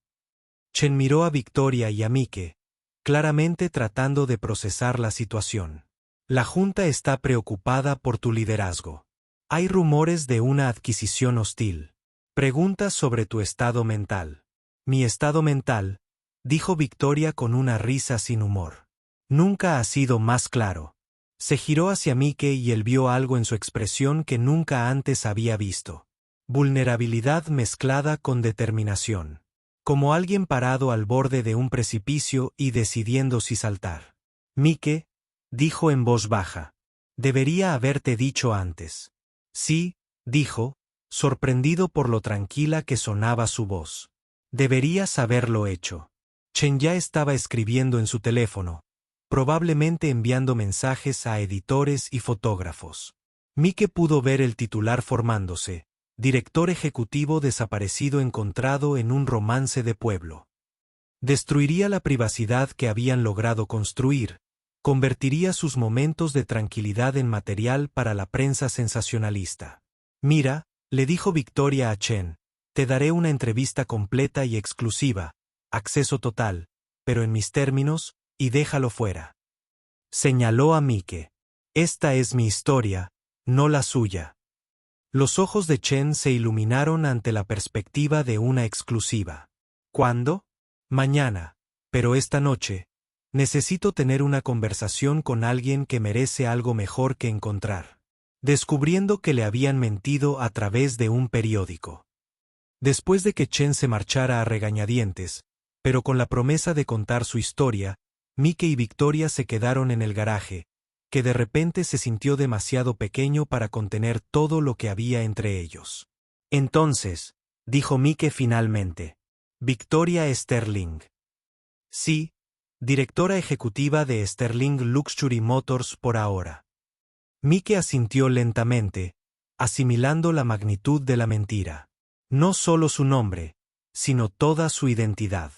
Chen miró a Victoria y a Mike, claramente tratando de procesar la situación. La Junta está preocupada por tu liderazgo. Hay rumores de una adquisición hostil. Preguntas sobre tu estado mental. Mi estado mental, dijo Victoria con una risa sin humor. Nunca ha sido más claro. Se giró hacia Mike y él vio algo en su expresión que nunca antes había visto. Vulnerabilidad mezclada con determinación. Como alguien parado al borde de un precipicio y decidiendo si saltar. Mike, dijo en voz baja. Debería haberte dicho antes. Sí, dijo, sorprendido por lo tranquila que sonaba su voz. Deberías haberlo hecho. Chen ya estaba escribiendo en su teléfono, probablemente enviando mensajes a editores y fotógrafos. Mike pudo ver el titular formándose. Director ejecutivo desaparecido encontrado en un romance de pueblo. Destruiría la privacidad que habían logrado construir, convertiría sus momentos de tranquilidad en material para la prensa sensacionalista. Mira, le dijo Victoria a Chen, te daré una entrevista completa y exclusiva, acceso total, pero en mis términos, y déjalo fuera. Señaló a Mike. Esta es mi historia, no la suya. Los ojos de Chen se iluminaron ante la perspectiva de una exclusiva. ¿Cuándo? Mañana, pero esta noche, necesito tener una conversación con alguien que merece algo mejor que encontrar. Descubriendo que le habían mentido a través de un periódico. Después de que Chen se marchara a regañadientes, pero con la promesa de contar su historia, Mike y Victoria se quedaron en el garaje, que de repente se sintió demasiado pequeño para contener todo lo que había entre ellos. Entonces, dijo Mike finalmente. Victoria Sterling. Sí, directora ejecutiva de Sterling Luxury Motors por ahora. Mike asintió lentamente, asimilando la magnitud de la mentira. No solo su nombre, sino toda su identidad.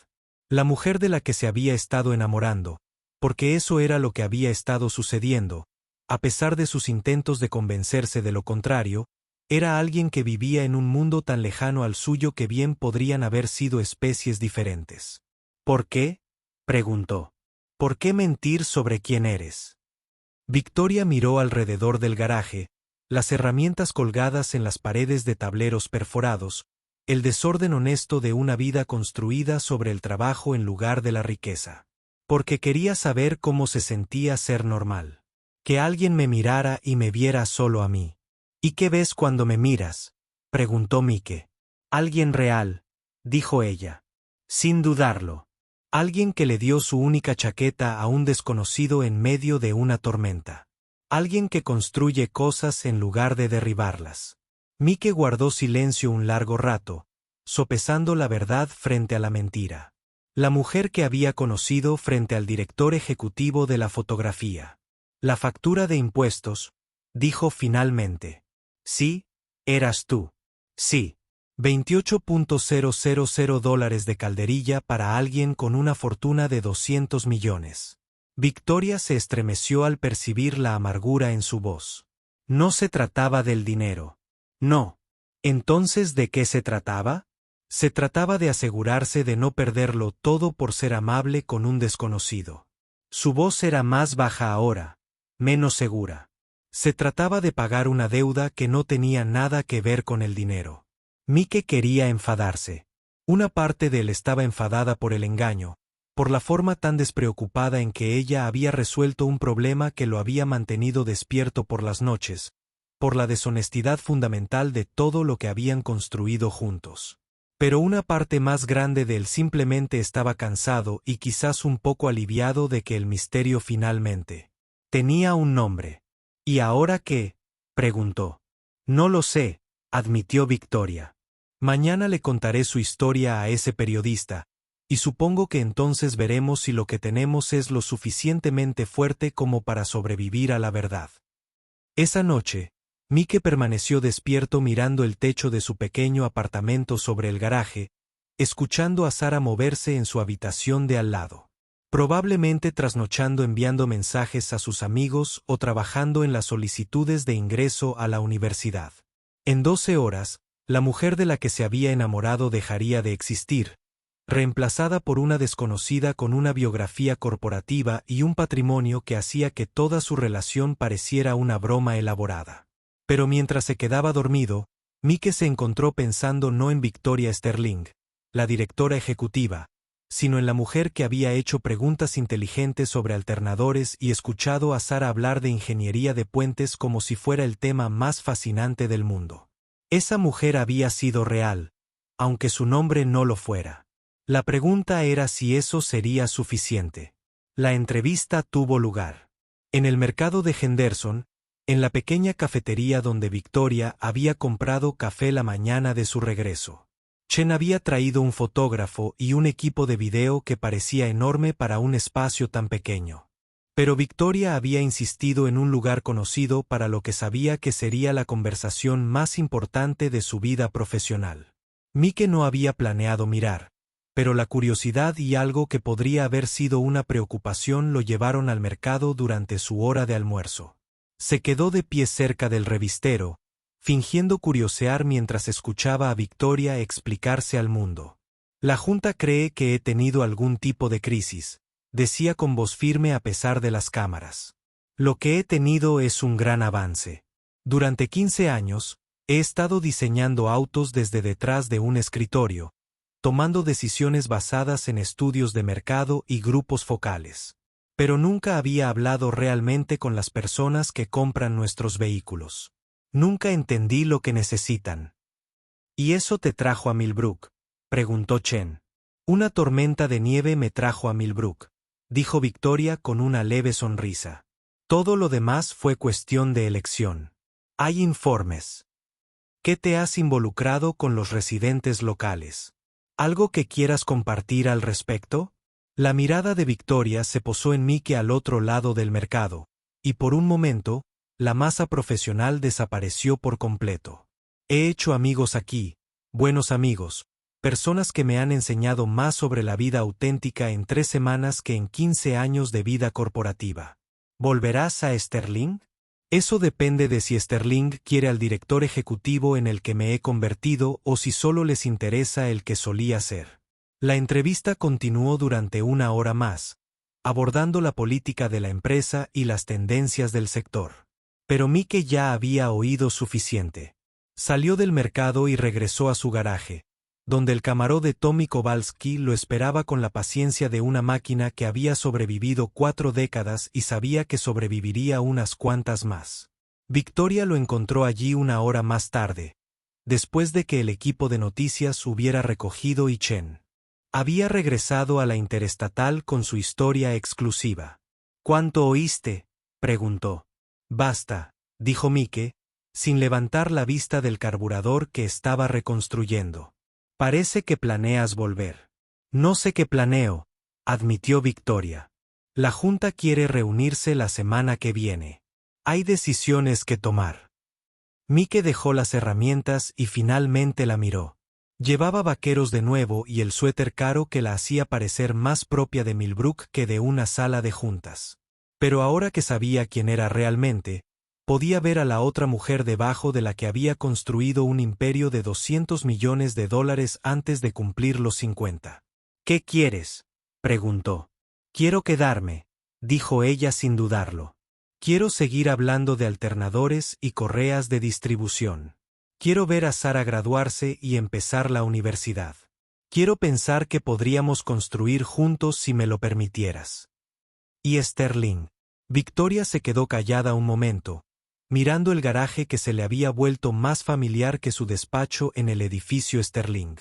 La mujer de la que se había estado enamorando, porque eso era lo que había estado sucediendo, a pesar de sus intentos de convencerse de lo contrario, era alguien que vivía en un mundo tan lejano al suyo que bien podrían haber sido especies diferentes. ¿Por qué? Preguntó. ¿Por qué mentir sobre quién eres? Victoria miró alrededor del garaje, las herramientas colgadas en las paredes de tableros perforados, el desorden honesto de una vida construida sobre el trabajo en lugar de la riqueza. Porque quería saber cómo se sentía ser normal. Que alguien me mirara y me viera solo a mí. ¿Y qué ves cuando me miras? Preguntó Mike. Alguien real, dijo ella. Sin dudarlo. Alguien que le dio su única chaqueta a un desconocido en medio de una tormenta. Alguien que construye cosas en lugar de derribarlas. Mike guardó silencio un largo rato, sopesando la verdad frente a la mentira. La mujer que había conocido frente al director ejecutivo de la fotografía. La factura de impuestos, dijo finalmente. Sí, eras tú. Sí. $28.000 de calderilla para alguien con una fortuna de 200 millones. Victoria se estremeció al percibir la amargura en su voz. No se trataba del dinero. No. ¿Entonces de qué se trataba? Se trataba de asegurarse de no perderlo todo por ser amable con un desconocido. Su voz era más baja ahora, menos segura. Se trataba de pagar una deuda que no tenía nada que ver con el dinero. Mike quería enfadarse. Una parte de él estaba enfadada por el engaño, por la forma tan despreocupada en que ella había resuelto un problema que lo había mantenido despierto por las noches, por la deshonestidad fundamental de todo lo que habían construido juntos. Pero una parte más grande de él simplemente estaba cansado y quizás un poco aliviado de que el misterio finalmente tenía un nombre. ¿Y ahora qué?, preguntó. No lo sé, admitió Victoria. Mañana le contaré su historia a ese periodista, y supongo que entonces veremos si lo que tenemos es lo suficientemente fuerte como para sobrevivir a la verdad. Esa noche, Mike permaneció despierto mirando el techo de su pequeño apartamento sobre el garaje, escuchando a Sara moverse en su habitación de al lado. Probablemente trasnochando enviando mensajes a sus amigos o trabajando en las solicitudes de ingreso a la universidad. En 12 horas, la mujer de la que se había enamorado dejaría de existir, reemplazada por una desconocida con una biografía corporativa y un patrimonio que hacía que toda su relación pareciera una broma elaborada. Pero mientras se quedaba dormido, Mike se encontró pensando no en Victoria Sterling, la directora ejecutiva, sino en la mujer que había hecho preguntas inteligentes sobre alternadores y escuchado a Sara hablar de ingeniería de puentes como si fuera el tema más fascinante del mundo. Esa mujer había sido real, aunque su nombre no lo fuera. La pregunta era si eso sería suficiente. La entrevista tuvo lugar en el mercado de Henderson, en la pequeña cafetería donde Victoria había comprado café la mañana de su regreso. Chen había traído un fotógrafo y un equipo de video que parecía enorme para un espacio tan pequeño. Pero Victoria había insistido en un lugar conocido para lo que sabía que sería la conversación más importante de su vida profesional. Mike no había planeado mirar, pero la curiosidad y algo que podría haber sido una preocupación lo llevaron al mercado durante su hora de almuerzo. Se quedó de pie cerca del revistero, fingiendo curiosear mientras escuchaba a Victoria explicarse al mundo. La Junta cree que he tenido algún tipo de crisis, decía con voz firme a pesar de las cámaras. Lo que he tenido es un gran avance. Durante 15 años, he estado diseñando autos desde detrás de un escritorio, tomando decisiones basadas en estudios de mercado y grupos focales. Pero nunca había hablado realmente con las personas que compran nuestros vehículos. Nunca entendí lo que necesitan. ¿Y eso te trajo a Millbrook?, preguntó Chen. Una tormenta de nieve me trajo a Millbrook, dijo Victoria con una leve sonrisa. Todo lo demás fue cuestión de elección. Hay informes. ¿Qué te has involucrado con los residentes locales? ¿Algo que quieras compartir al respecto? La mirada de Victoria se posó en Mike al otro lado del mercado, y por un momento, la masa profesional desapareció por completo. He hecho amigos aquí, buenos amigos, personas que me han enseñado más sobre la vida auténtica en 3 semanas que en 15 años de vida corporativa. ¿Volverás a Sterling? Eso depende de si Sterling quiere al director ejecutivo en el que me he convertido o si solo les interesa el que solía ser. La entrevista continuó durante 1 hora más, abordando la política de la empresa y las tendencias del sector. Pero Mike ya había oído suficiente. Salió del mercado y regresó a su garaje, donde el camarero de Tommy Kowalski lo esperaba con la paciencia de una máquina que había sobrevivido 4 décadas y sabía que sobreviviría unas cuantas más. Victoria lo encontró allí 1 hora más tarde, después de que el equipo de noticias hubiera recogido y Chen había regresado a la Interestatal con su historia exclusiva. ¿Cuánto oíste?, preguntó. Basta, dijo Mike, sin levantar la vista del carburador que estaba reconstruyendo. Parece que planeas volver. No sé qué planeo, admitió Victoria. La Junta quiere reunirse la semana que viene. Hay decisiones que tomar. Mike dejó las herramientas y finalmente la miró. Llevaba vaqueros de nuevo y el suéter caro que la hacía parecer más propia de Millbrook que de una sala de juntas. Pero ahora que sabía quién era realmente, podía ver a la otra mujer debajo de la que había construido un imperio de $200 millones antes de cumplir los 50. «¿Qué quieres?», preguntó. «Quiero quedarme», dijo ella sin dudarlo. «Quiero seguir hablando de alternadores y correas de distribución. Quiero ver a Sara graduarse y empezar la universidad. Quiero pensar que podríamos construir juntos si me lo permitieras». ¿Y Sterling? Victoria se quedó callada un momento, mirando el garaje que se le había vuelto más familiar que su despacho en el edificio Sterling.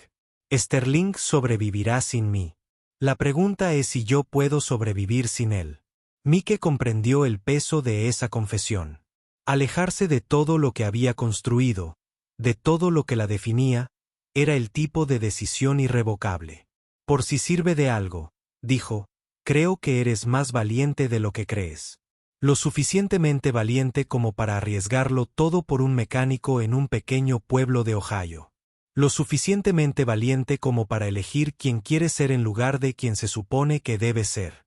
«Sterling sobrevivirá sin mí. La pregunta es si yo puedo sobrevivir sin él». Mike comprendió el peso de esa confesión. Alejarse de todo lo que había construido, de todo lo que la definía, era el tipo de decisión irrevocable. «Por si sirve de algo», dijo, «creo que eres más valiente de lo que crees. Lo suficientemente valiente como para arriesgarlo todo por un mecánico en un pequeño pueblo de Ohio. Lo suficientemente valiente como para elegir quién quiere ser en lugar de quien se supone que debe ser».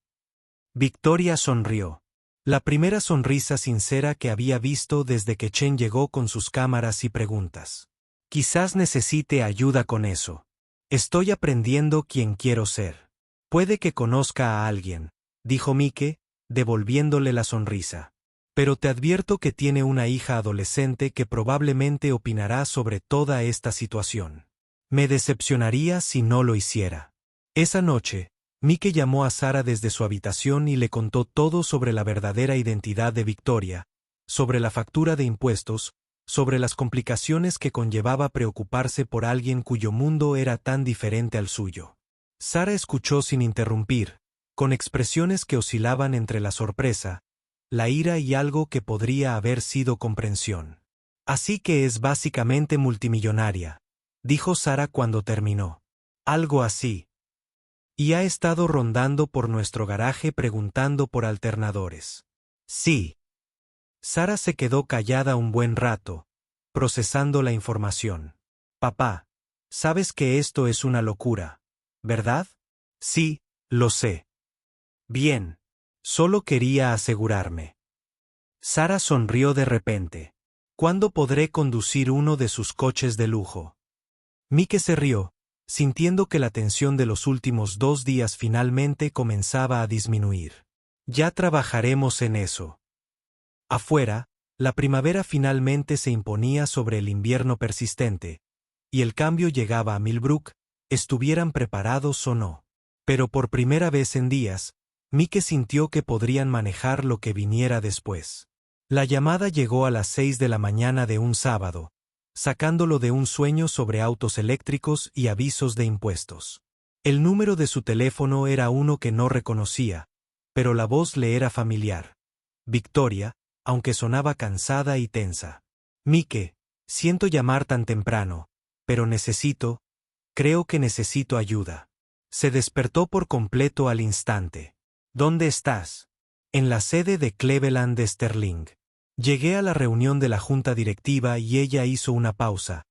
Victoria sonrió. La primera sonrisa sincera que había visto desde que Chen llegó con sus cámaras y preguntas. «Quizás necesite ayuda con eso. Estoy aprendiendo quién quiero ser. Puede que conozca a alguien», dijo Mike, devolviéndole la sonrisa. «Pero te advierto que tiene una hija adolescente que probablemente opinará sobre toda esta situación. Me decepcionaría si no lo hiciera». Esa noche, Mike llamó a Sara desde su habitación y le contó todo sobre la verdadera identidad de Victoria, sobre la factura de impuestos, sobre las complicaciones que conllevaba preocuparse por alguien cuyo mundo era tan diferente al suyo. Sara escuchó sin interrumpir, con expresiones que oscilaban entre la sorpresa, la ira y algo que podría haber sido comprensión. «Así que es básicamente multimillonaria», dijo Sara cuando terminó. «Algo así. Y ha estado rondando por nuestro garaje preguntando por alternadores». «Sí». Sara se quedó callada un buen rato, procesando la información. «Papá, sabes que esto es una locura, ¿verdad?» «Sí, lo sé». «Bien. Solo quería asegurarme». Sara sonrió de repente. «¿Cuándo podré conducir uno de sus coches de lujo?» Mike se rió, sintiendo que la tensión de los últimos 2 días finalmente comenzaba a disminuir. «Ya trabajaremos en eso». Afuera, la primavera finalmente se imponía sobre el invierno persistente, y el cambio llegaba a Millbrook, estuvieran preparados o no. Pero por primera vez en días, Mike sintió que podrían manejar lo que viniera después. La llamada llegó a las 6 de la mañana de un sábado, sacándolo de un sueño sobre autos eléctricos y avisos de impuestos. El número de su teléfono era uno que no reconocía, pero la voz le era familiar. Victoria, aunque sonaba cansada y tensa. «Mike, siento llamar tan temprano, pero creo que necesito ayuda». Se despertó por completo al instante. «¿Dónde estás?» «En la sede de Cleveland de Sterling. Llegué a la reunión de la junta directiva y ella hizo una pausa,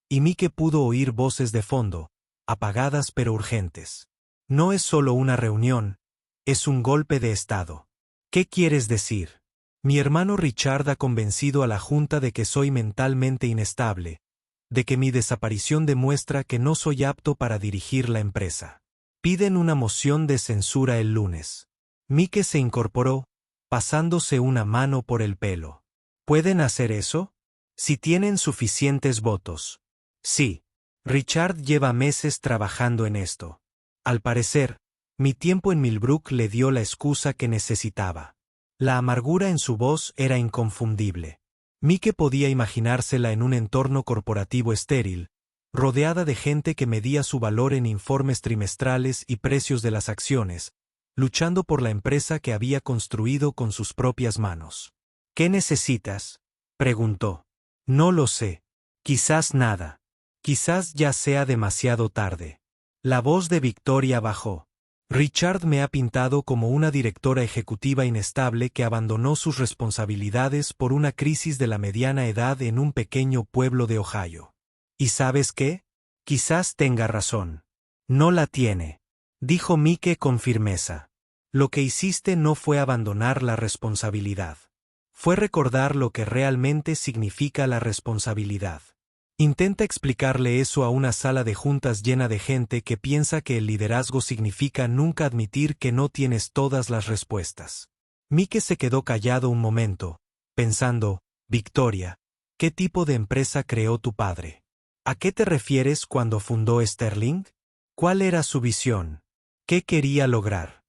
y Mike pudo oír voces de fondo, apagadas pero urgentes. No es solo una reunión, es un golpe de estado». «¿Qué quieres decir?» «Mi hermano Richard ha convencido a la junta de que soy mentalmente inestable, de que mi desaparición demuestra que no soy apto para dirigir la empresa. Piden una moción de censura el lunes». Mike se incorporó, pasándose una mano por el pelo. «¿Pueden hacer eso? Si tienen suficientes votos». «Sí. Richard lleva meses trabajando en esto. Al parecer, mi tiempo en Millbrook le dio la excusa que necesitaba». La amargura en su voz era inconfundible. Mike podía imaginársela en un entorno corporativo estéril, rodeada de gente que medía su valor en informes trimestrales y precios de las acciones, luchando por la empresa que había construido con sus propias manos. «¿Qué necesitas?», preguntó. «No lo sé. Quizás nada. Quizás ya sea demasiado tarde». La voz de Victoria bajó. «Richard me ha pintado como una directora ejecutiva inestable que abandonó sus responsabilidades por una crisis de la mediana edad en un pequeño pueblo de Ohio. ¿Y sabes qué? Quizás tenga razón. No la tiene, dijo Mike con firmeza. Lo que hiciste no fue abandonar la responsabilidad. Fue recordar lo que realmente significa la responsabilidad. Intenta explicarle eso a una sala de juntas llena de gente que piensa que el liderazgo significa nunca admitir que no tienes todas las respuestas. Mike se quedó callado un momento, pensando, Victoria, ¿qué tipo de empresa creó tu padre? ¿A qué te refieres cuando fundó Sterling? ¿Cuál era su visión? ¿Qué quería lograr?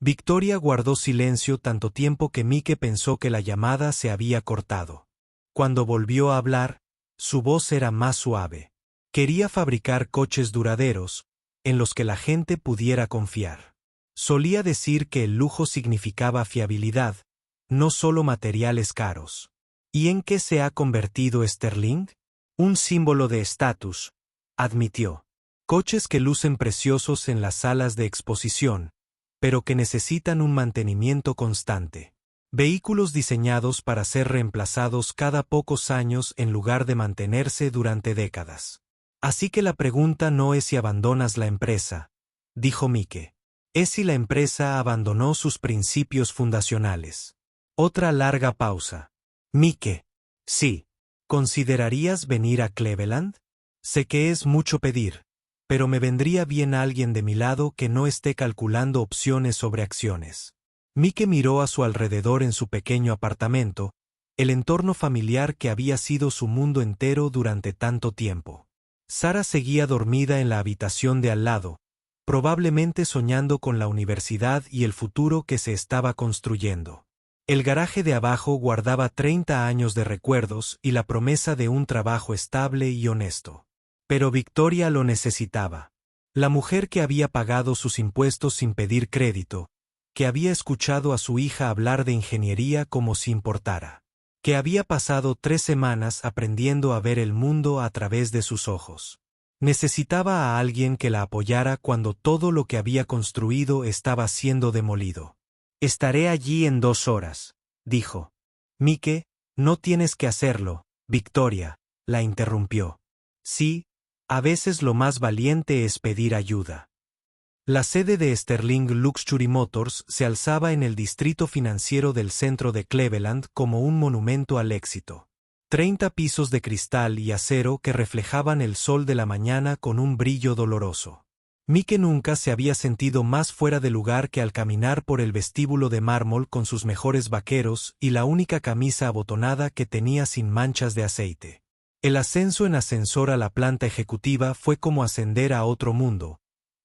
Victoria guardó silencio tanto tiempo que Mike pensó que la llamada se había cortado. Cuando volvió a hablar, su voz era más suave. Quería fabricar coches duraderos, en los que la gente pudiera confiar. Solía decir que el lujo significaba fiabilidad, no solo materiales caros. ¿Y en qué se ha convertido Sterling? Un símbolo de estatus, admitió. Coches que lucen preciosos en las salas de exposición, pero que necesitan un mantenimiento constante. Vehículos diseñados para ser reemplazados cada pocos años en lugar de mantenerse durante décadas. Así que la pregunta no es si abandonas la empresa, dijo Mike. Es si la empresa abandonó sus principios fundacionales. Otra larga pausa. Mike. Sí. ¿Considerarías venir a Cleveland? Sé que es mucho pedir, pero me vendría bien alguien de mi lado que no esté calculando opciones sobre acciones. Mike miró a su alrededor en su pequeño apartamento, el entorno familiar que había sido su mundo entero durante tanto tiempo. Sara seguía dormida en la habitación de al lado, probablemente soñando con la universidad y el futuro que se estaba construyendo. El garaje de abajo guardaba 30 años de recuerdos y la promesa de un trabajo estable y honesto. Pero Victoria lo necesitaba. La mujer que había pagado sus impuestos sin pedir crédito, que había escuchado a su hija hablar de ingeniería como si importara, que había pasado 3 semanas aprendiendo a ver el mundo a través de sus ojos. Necesitaba a alguien que la apoyara cuando todo lo que había construido estaba siendo demolido. Estaré allí en 2 horas, dijo. Mike, no tienes que hacerlo, Victoria, la interrumpió. Sí, a veces lo más valiente es pedir ayuda. La sede de Sterling Luxury Motors se alzaba en el distrito financiero del centro de Cleveland como un monumento al éxito. 30 pisos de cristal y acero que reflejaban el sol de la mañana con un brillo doloroso. Mike nunca se había sentido más fuera de lugar que al caminar por el vestíbulo de mármol con sus mejores vaqueros y la única camisa abotonada que tenía sin manchas de aceite. El ascenso en ascensor a la planta ejecutiva fue como ascender a otro mundo,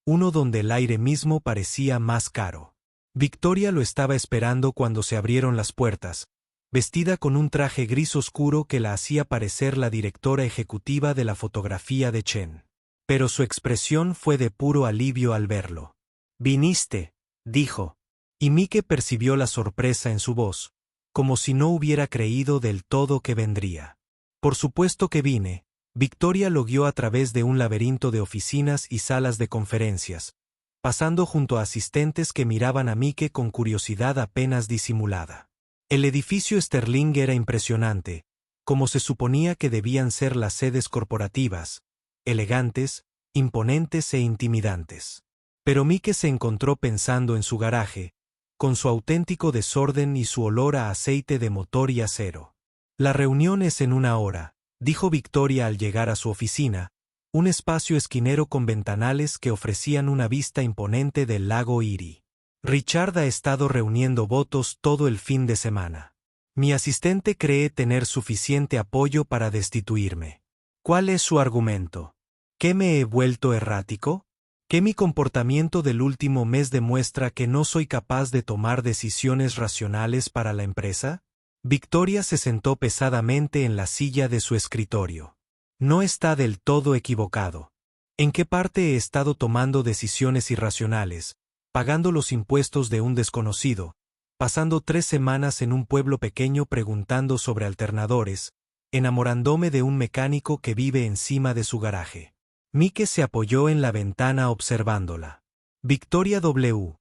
uno donde el aire mismo parecía más caro. Victoria lo estaba esperando cuando se abrieron las puertas, vestida con un traje gris oscuro que la hacía parecer la directora ejecutiva de la fotografía de Chen. Pero su expresión fue de puro alivio al verlo. «Viniste», dijo, y Mike percibió la sorpresa en su voz, como si no hubiera creído del todo que vendría. «Por supuesto que vine». Victoria lo guió a través de un laberinto de oficinas y salas de conferencias, pasando junto a asistentes que miraban a Mike con curiosidad apenas disimulada. El edificio Sterling era impresionante, como se suponía que debían ser las sedes corporativas, elegantes, imponentes e intimidantes. Pero Mike se encontró pensando en su garaje, con su auténtico desorden y su olor a aceite de motor y acero. «La reunión es en 1 hora», dijo Victoria al llegar a su oficina, un espacio esquinero con ventanales que ofrecían una vista imponente del lago Erie. «Richard ha estado reuniendo votos todo el fin de semana. Mi asistente cree tener suficiente apoyo para destituirme». «¿Cuál es su argumento? ¿Que me he vuelto errático? ¿Que mi comportamiento del último mes demuestra que no soy capaz de tomar decisiones racionales para la empresa?» Victoria se sentó pesadamente en la silla de su escritorio. «No está del todo equivocado. ¿En qué parte he estado tomando decisiones irracionales, pagando los impuestos de un desconocido, pasando 3 semanas en un pueblo pequeño preguntando sobre alternadores, enamorándome de un mecánico que vive encima de su garaje?» Mike se apoyó en la ventana observándola. «Victoria W.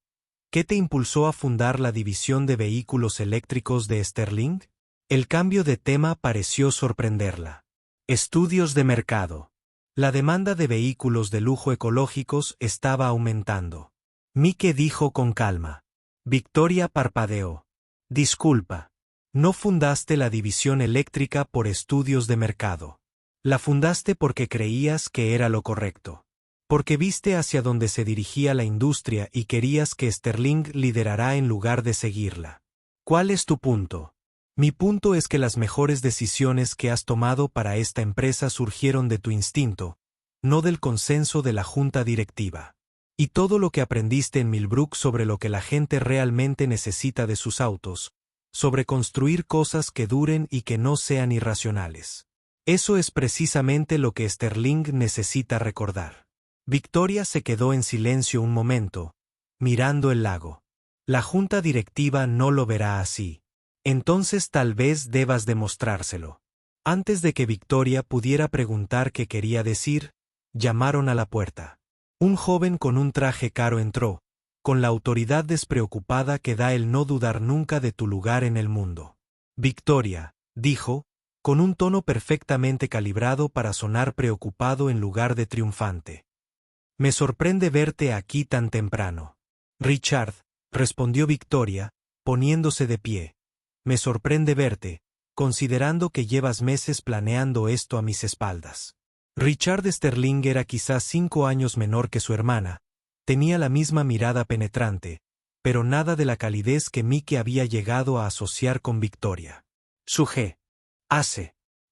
¿Qué te impulsó a fundar la división de vehículos eléctricos de Sterling?» El cambio de tema pareció sorprenderla. «Estudios de mercado». La demanda de vehículos de lujo ecológicos estaba aumentando. Mike dijo con calma. Victoria parpadeó. Disculpa. No fundaste la división eléctrica por estudios de mercado. La fundaste porque creías que era lo correcto. Porque viste hacia donde se dirigía la industria y querías que Sterling liderara en lugar de seguirla. ¿Cuál es tu punto? Mi punto es que las mejores decisiones que has tomado para esta empresa surgieron de tu instinto, no del consenso de la junta directiva. Y todo lo que aprendiste en Millbrook sobre lo que la gente realmente necesita de sus autos, sobre construir cosas que duren y que no sean irracionales. Eso es precisamente lo que Sterling necesita recordar. Victoria se quedó en silencio un momento, mirando el lago. La junta directiva no lo verá así. Entonces tal vez debas demostrárselo. Antes de que Victoria pudiera preguntar qué quería decir, llamaron a la puerta. Un joven con un traje caro entró, con la autoridad despreocupada que da el no dudar nunca de tu lugar en el mundo. Victoria, dijo, con un tono perfectamente calibrado para sonar preocupado en lugar de triunfante. Me sorprende verte aquí tan temprano. Richard, respondió Victoria, poniéndose de pie. Me sorprende verte, considerando que llevas meses planeando esto a mis espaldas. Richard Sterling era quizás 5 años menor que su hermana, tenía la misma mirada penetrante, pero nada de la calidez que Mike había llegado a asociar con Victoria.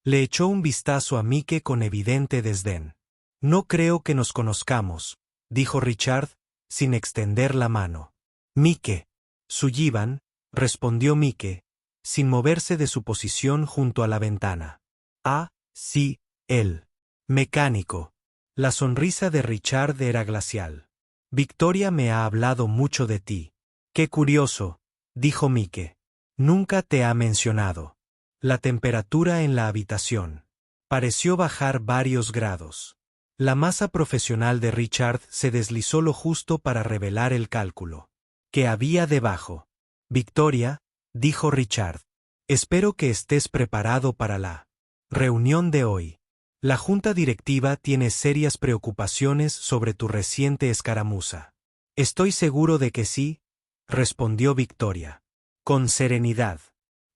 Le echó un vistazo a Mike con evidente desdén. No creo que nos conozcamos, dijo Richard, sin extender la mano. Mike. Sullivan, respondió Mike, sin moverse de su posición junto a la ventana. Ah, sí, él. Mecánico. La sonrisa de Richard era glacial. Victoria me ha hablado mucho de ti. Qué curioso, dijo Mike. Nunca te ha mencionado. La temperatura en la habitación pareció bajar varios grados. La masa profesional de Richard se deslizó lo justo para revelar el cálculo que había debajo. Victoria, dijo Richard, espero que estés preparado para la reunión de hoy. La junta directiva tiene serias preocupaciones sobre tu reciente escaramuza. Estoy seguro de que sí, respondió Victoria. Con serenidad.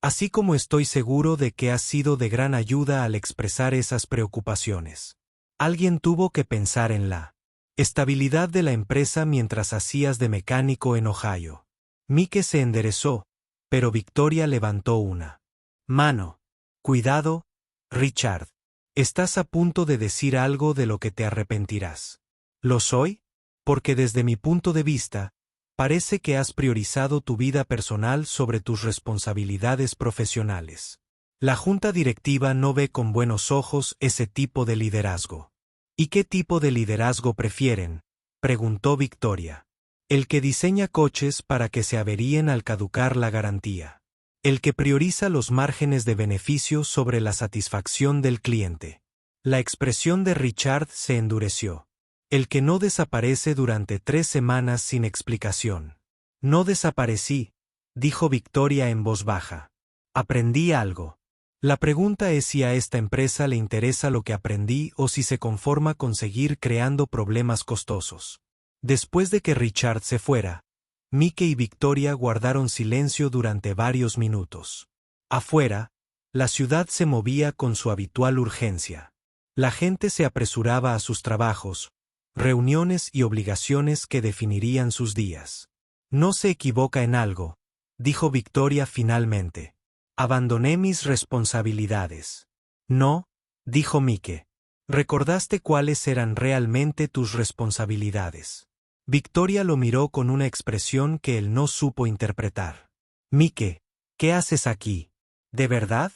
Así como estoy seguro de que has sido de gran ayuda al expresar esas preocupaciones. Alguien tuvo que pensar en la estabilidad de la empresa mientras hacías de mecánico en Ohio. Mike se enderezó, pero Victoria levantó una mano. Cuidado, Richard. Estás a punto de decir algo de lo que te arrepentirás. ¿Lo soy? Porque desde mi punto de vista, parece que has priorizado tu vida personal sobre tus responsabilidades profesionales. La junta directiva no ve con buenos ojos ese tipo de liderazgo. ¿Y qué tipo de liderazgo prefieren?, preguntó Victoria. El que diseña coches para que se averíen al caducar la garantía. El que prioriza los márgenes de beneficio sobre la satisfacción del cliente. La expresión de Richard se endureció. El que no desaparece durante 3 semanas sin explicación. No desaparecí, dijo Victoria en voz baja. Aprendí algo. La pregunta es si a esta empresa le interesa lo que aprendí o si se conforma con seguir creando problemas costosos. Después de que Richard se fuera, Mike y Victoria guardaron silencio durante varios minutos. Afuera, la ciudad se movía con su habitual urgencia. La gente se apresuraba a sus trabajos, reuniones y obligaciones que definirían sus días. No se equivoca en algo, dijo Victoria finalmente. Abandoné mis responsabilidades. No, dijo Mike. Recordaste cuáles eran realmente tus responsabilidades. Victoria lo miró con una expresión que él no supo interpretar. Mike, ¿qué haces aquí? ¿De verdad?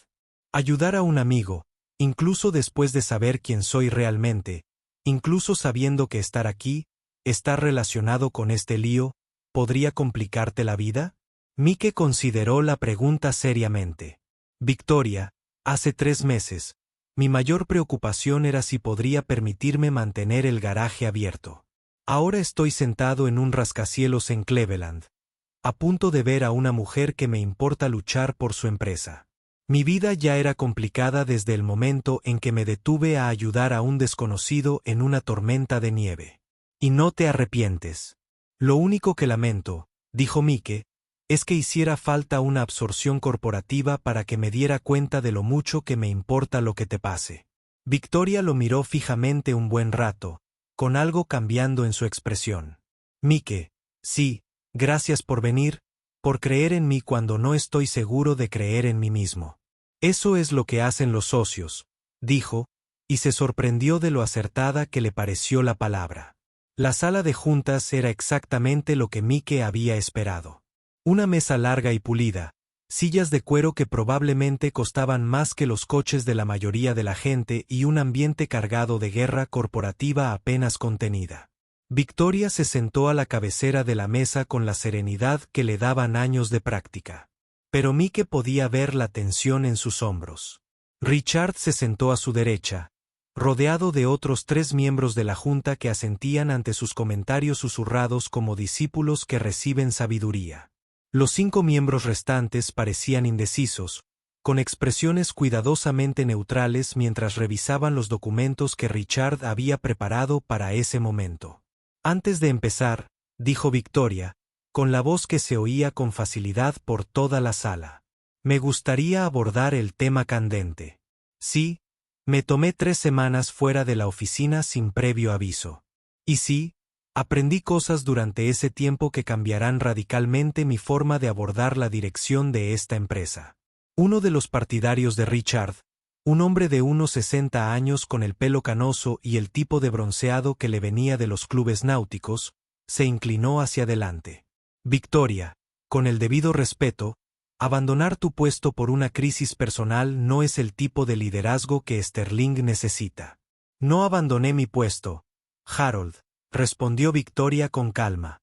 Ayudar a un amigo, incluso después de saber quién soy realmente, incluso sabiendo que estar aquí, estar relacionado con este lío, ¿podría complicarte la vida? Mike consideró la pregunta seriamente. Victoria, hace 3 meses, mi mayor preocupación era si podría permitirme mantener el garaje abierto. Ahora estoy sentado en un rascacielos en Cleveland, a punto de ver a una mujer que me importa luchar por su empresa. Mi vida ya era complicada desde el momento en que me detuve a ayudar a un desconocido en una tormenta de nieve. Y no te arrepientes. Lo único que lamento, dijo Mike, es que hiciera falta una absorción corporativa para que me diera cuenta de lo mucho que me importa lo que te pase. Victoria lo miró fijamente un buen rato, con algo cambiando en su expresión. Mike, sí, gracias por venir, por creer en mí cuando no estoy seguro de creer en mí mismo. Eso es lo que hacen los socios, dijo, y se sorprendió de lo acertada que le pareció la palabra. La sala de juntas era exactamente lo que Mike había esperado. Una mesa larga y pulida, sillas de cuero que probablemente costaban más que los coches de la mayoría de la gente y un ambiente cargado de guerra corporativa apenas contenida. Victoria se sentó a la cabecera de la mesa con la serenidad que le daban años de práctica. Pero Mike podía ver la tensión en sus hombros. Richard se sentó a su derecha, rodeado de otros 3 miembros de la junta que asentían ante sus comentarios susurrados como discípulos que reciben sabiduría. Los 5 miembros restantes parecían indecisos, con expresiones cuidadosamente neutrales mientras revisaban los documentos que Richard había preparado para ese momento. Antes de empezar, dijo Victoria, con la voz que se oía con facilidad por toda la sala. Me gustaría abordar el tema candente. Sí, me tomé 3 semanas fuera de la oficina sin previo aviso. Y sí, aprendí cosas durante ese tiempo que cambiarán radicalmente mi forma de abordar la dirección de esta empresa. Uno de los partidarios de Richard, un hombre de unos 60 años con el pelo canoso y el tipo de bronceado que le venía de los clubes náuticos, se inclinó hacia adelante. Victoria, con el debido respeto, abandonar tu puesto por una crisis personal no es el tipo de liderazgo que Sterling necesita. No abandoné mi puesto, Harold, respondió Victoria con calma.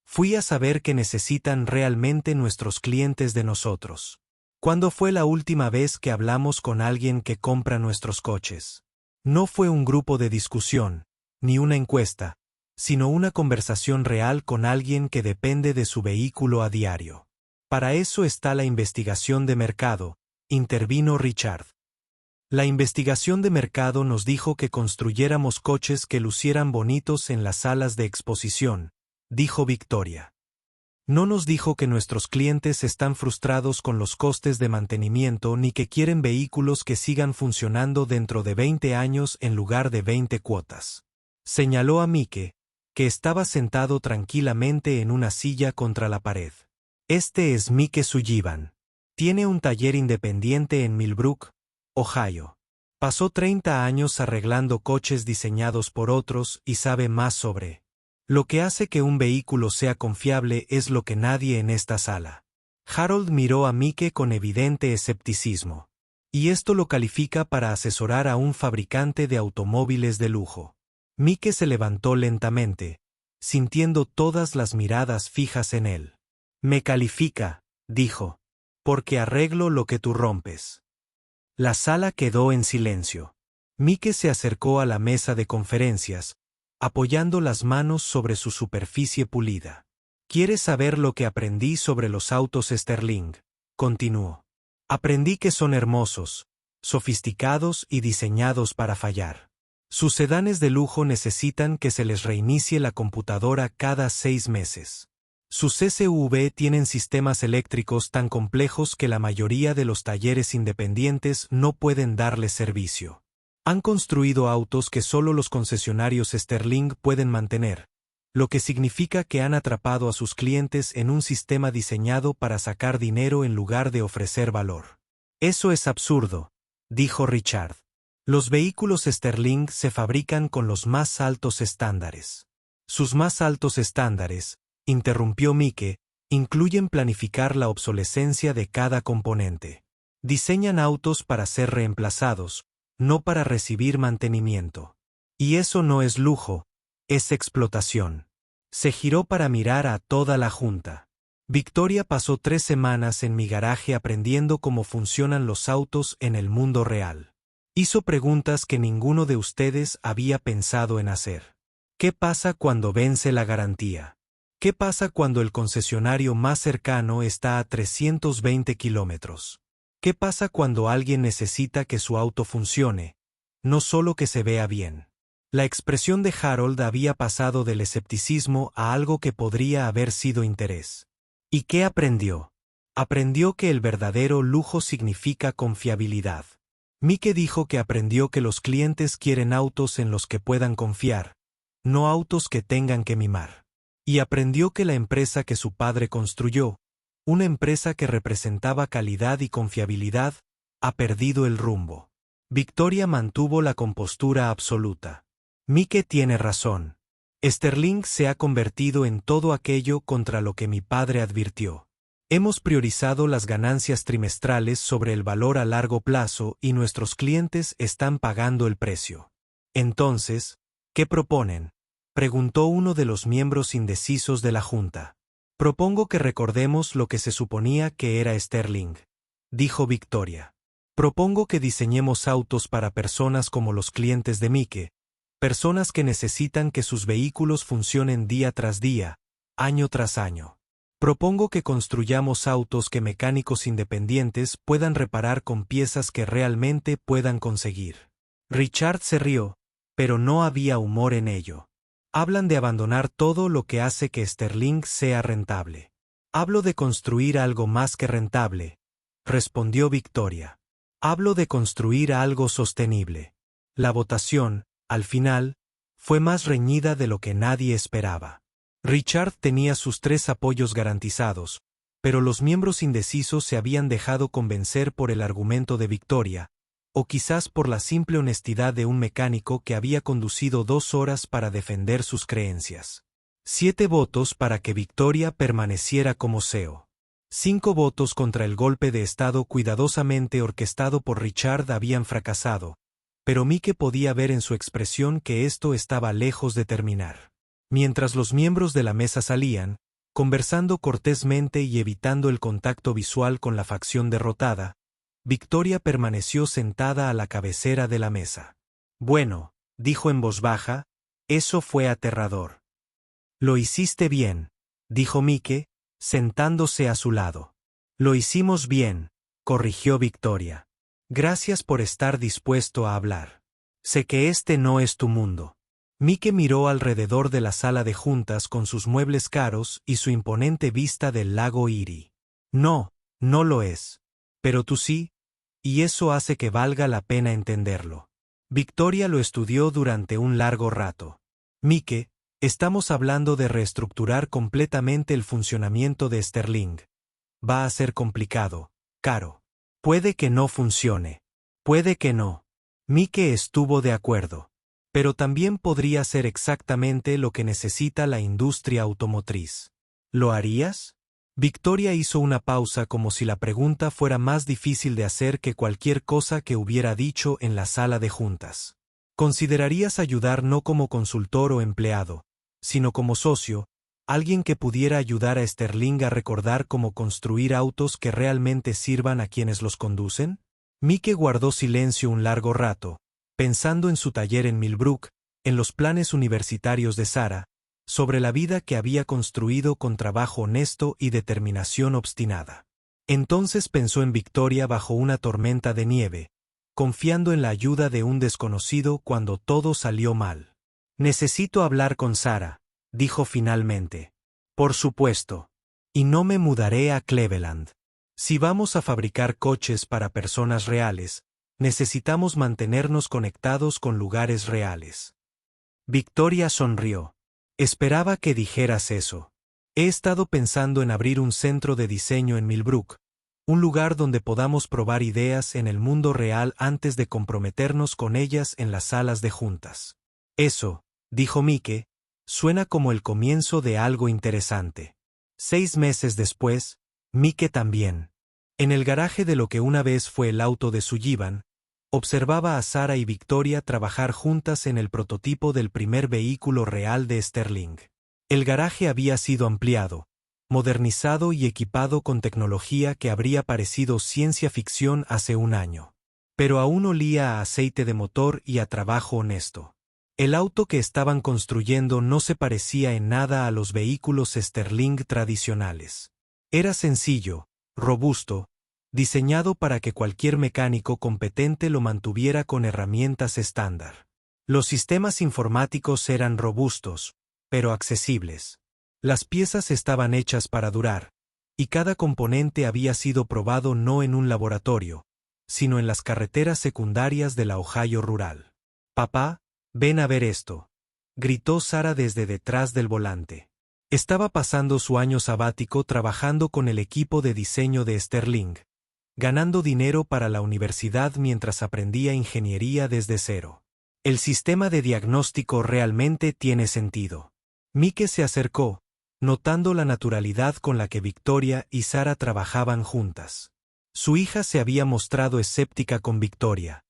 Fui a saber qué necesitan realmente nuestros clientes de nosotros. ¿Cuándo fue la última vez que hablamos con alguien que compra nuestros coches? No fue un grupo de discusión, ni una encuesta, sino una conversación real con alguien que depende de su vehículo a diario. Para eso está la investigación de mercado, intervino Richard. La investigación de mercado nos dijo que construyéramos coches que lucieran bonitos en las salas de exposición, dijo Victoria. No nos dijo que nuestros clientes están frustrados con los costes de mantenimiento ni que quieren vehículos que sigan funcionando dentro de 20 años en lugar de 20 cuotas. Señaló a Mike, que estaba sentado tranquilamente en una silla contra la pared. Este es Mike Sullivan. Tiene un taller independiente en Millbrook, Ohio. Pasó 30 años arreglando coches diseñados por otros y sabe más sobre. Lo que hace que un vehículo sea confiable es lo que nadie en esta sala. Harold miró a Mike con evidente escepticismo. Y esto lo califica para asesorar a un fabricante de automóviles de lujo. Mike se levantó lentamente, sintiendo todas las miradas fijas en él. Me califica, dijo, porque arreglo lo que tú rompes. La sala quedó en silencio. Mike se acercó a la mesa de conferencias, apoyando las manos sobre su superficie pulida. ¿Quieres saber lo que aprendí sobre los autos Sterling? Continuó. Aprendí que son hermosos, sofisticados y diseñados para fallar. Sus sedanes de lujo necesitan que se les reinicie la computadora cada 6 meses. Sus SUV tienen sistemas eléctricos tan complejos que la mayoría de los talleres independientes no pueden darles servicio. Han construido autos que solo los concesionarios Sterling pueden mantener, lo que significa que han atrapado a sus clientes en un sistema diseñado para sacar dinero en lugar de ofrecer valor. Eso es absurdo, dijo Richard. Los vehículos Sterling se fabrican con los más altos estándares. Sus más altos estándares, interrumpió Mike, incluyen planificar la obsolescencia de cada componente. Diseñan autos para ser reemplazados, no para recibir mantenimiento. Y eso no es lujo, es explotación. Se giró para mirar a toda la junta. Victoria pasó 3 semanas en mi garaje aprendiendo cómo funcionan los autos en el mundo real. Hizo preguntas que ninguno de ustedes había pensado en hacer. ¿Qué pasa cuando vence la garantía? ¿Qué pasa cuando el concesionario más cercano está a 320 kilómetros? ¿Qué pasa cuando alguien necesita que su auto funcione, no solo que se vea bien? La expresión de Harold había pasado del escepticismo a algo que podría haber sido interés. ¿Y qué aprendió? Aprendió que el verdadero lujo significa confiabilidad. Mike dijo que aprendió que los clientes quieren autos en los que puedan confiar, no autos que tengan que mimar. Y aprendió que la empresa que su padre construyó, una empresa que representaba calidad y confiabilidad, ha perdido el rumbo. Victoria mantuvo la compostura absoluta. Mike tiene razón. Sterling se ha convertido en todo aquello contra lo que mi padre advirtió. Hemos priorizado las ganancias trimestrales sobre el valor a largo plazo y nuestros clientes están pagando el precio. Entonces, ¿qué proponen?, preguntó uno de los miembros indecisos de la junta. Propongo que recordemos lo que se suponía que era Sterling, dijo Victoria. Propongo que diseñemos autos para personas como los clientes de Mike, personas que necesitan que sus vehículos funcionen día tras día, año tras año. Propongo que construyamos autos que mecánicos independientes puedan reparar con piezas que realmente puedan conseguir. Richard se rió, pero no había humor en ello. Hablan de abandonar todo lo que hace que Sterling sea rentable. Hablo de construir algo más que rentable, respondió Victoria. Hablo de construir algo sostenible. La votación, al final, fue más reñida de lo que nadie esperaba. Richard tenía sus 3 apoyos garantizados, pero los miembros indecisos se habían dejado convencer por el argumento de Victoria, o quizás por la simple honestidad de un mecánico que había conducido 2 horas para defender sus creencias. 7 votos para que Victoria permaneciera como CEO. 5 votos contra el golpe de estado cuidadosamente orquestado por Richard habían fracasado, pero Mike podía ver en su expresión que esto estaba lejos de terminar. Mientras los miembros de la mesa salían, conversando cortésmente y evitando el contacto visual con la facción derrotada, Victoria permaneció sentada a la cabecera de la mesa. Bueno, dijo en voz baja, eso fue aterrador. Lo hiciste bien, dijo Mike, sentándose a su lado. Lo hicimos bien, corrigió Victoria. Gracias por estar dispuesto a hablar. Sé que este no es tu mundo. Mike miró alrededor de la sala de juntas con sus muebles caros y su imponente vista del lago Erie. No, no lo es. Pero tú sí, y eso hace que valga la pena entenderlo. Victoria lo estudió durante un largo rato. Mike, estamos hablando de reestructurar completamente el funcionamiento de Sterling. Va a ser complicado, caro. Puede que no funcione. Puede que no. Mike estuvo de acuerdo. Pero también podría ser exactamente lo que necesita la industria automotriz. ¿Lo harías? Victoria hizo una pausa como si la pregunta fuera más difícil de hacer que cualquier cosa que hubiera dicho en la sala de juntas. ¿Considerarías ayudar no como consultor o empleado, sino como socio, alguien que pudiera ayudar a Sterling a recordar cómo construir autos que realmente sirvan a quienes los conducen? Mike guardó silencio un largo rato, pensando en su taller en Millbrook, en los planes universitarios de Sarah, sobre la vida que había construido con trabajo honesto y determinación obstinada. Entonces pensó en Victoria bajo una tormenta de nieve, confiando en la ayuda de un desconocido cuando todo salió mal. Necesito hablar con Sarah, dijo finalmente. Por supuesto. Y no me mudaré a Cleveland. Si vamos a fabricar coches para personas reales, necesitamos mantenernos conectados con lugares reales. Victoria sonrió. Esperaba que dijeras eso. He estado pensando en abrir un centro de diseño en Millbrook, un lugar donde podamos probar ideas en el mundo real antes de comprometernos con ellas en las salas de juntas. Eso, dijo Mike, suena como el comienzo de algo interesante. 6 meses después, Mike también. En el garaje de lo que una vez fue el auto de Sullivan, observaba a Sarah y Victoria trabajar juntas en el prototipo del primer vehículo real de Sterling. El garaje había sido ampliado, modernizado y equipado con tecnología que habría parecido ciencia ficción hace un año. Pero aún olía a aceite de motor y a trabajo honesto. El auto que estaban construyendo no se parecía en nada a los vehículos Sterling tradicionales. Era sencillo, robusto, diseñado para que cualquier mecánico competente lo mantuviera con herramientas estándar. Los sistemas informáticos eran robustos, pero accesibles. Las piezas estaban hechas para durar, y cada componente había sido probado no en un laboratorio, sino en las carreteras secundarias de la Ohio rural. «Papá, ven a ver esto», gritó Sara desde detrás del volante. Estaba pasando su año sabático trabajando con el equipo de diseño de Sterling, ganando dinero para la universidad mientras aprendía ingeniería desde cero. El sistema de diagnóstico realmente tiene sentido. Mike se acercó, notando la naturalidad con la que Victoria y Sara trabajaban juntas. Su hija se había mostrado escéptica con Victoria.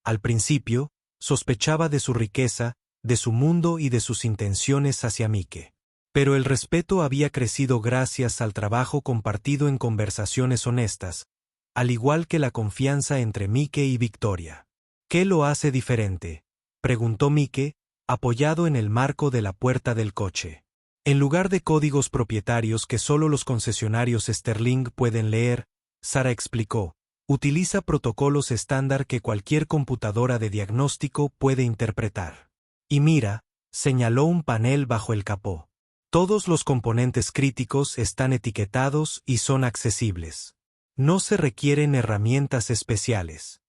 Al principio, sospechaba de su riqueza, de su mundo y de sus intenciones hacia Mike. Pero el respeto había crecido gracias al trabajo compartido en conversaciones honestas, al igual que la confianza entre Mike y Victoria. «¿Qué lo hace diferente?», preguntó Mike, apoyado en el marco de la puerta del coche. En lugar de códigos propietarios que solo los concesionarios Sterling pueden leer, Sara explicó, utiliza protocolos estándar que cualquier computadora de diagnóstico puede interpretar. Y mira, señaló un panel bajo el capó. Todos los componentes críticos están etiquetados y son accesibles. No se requieren herramientas especiales.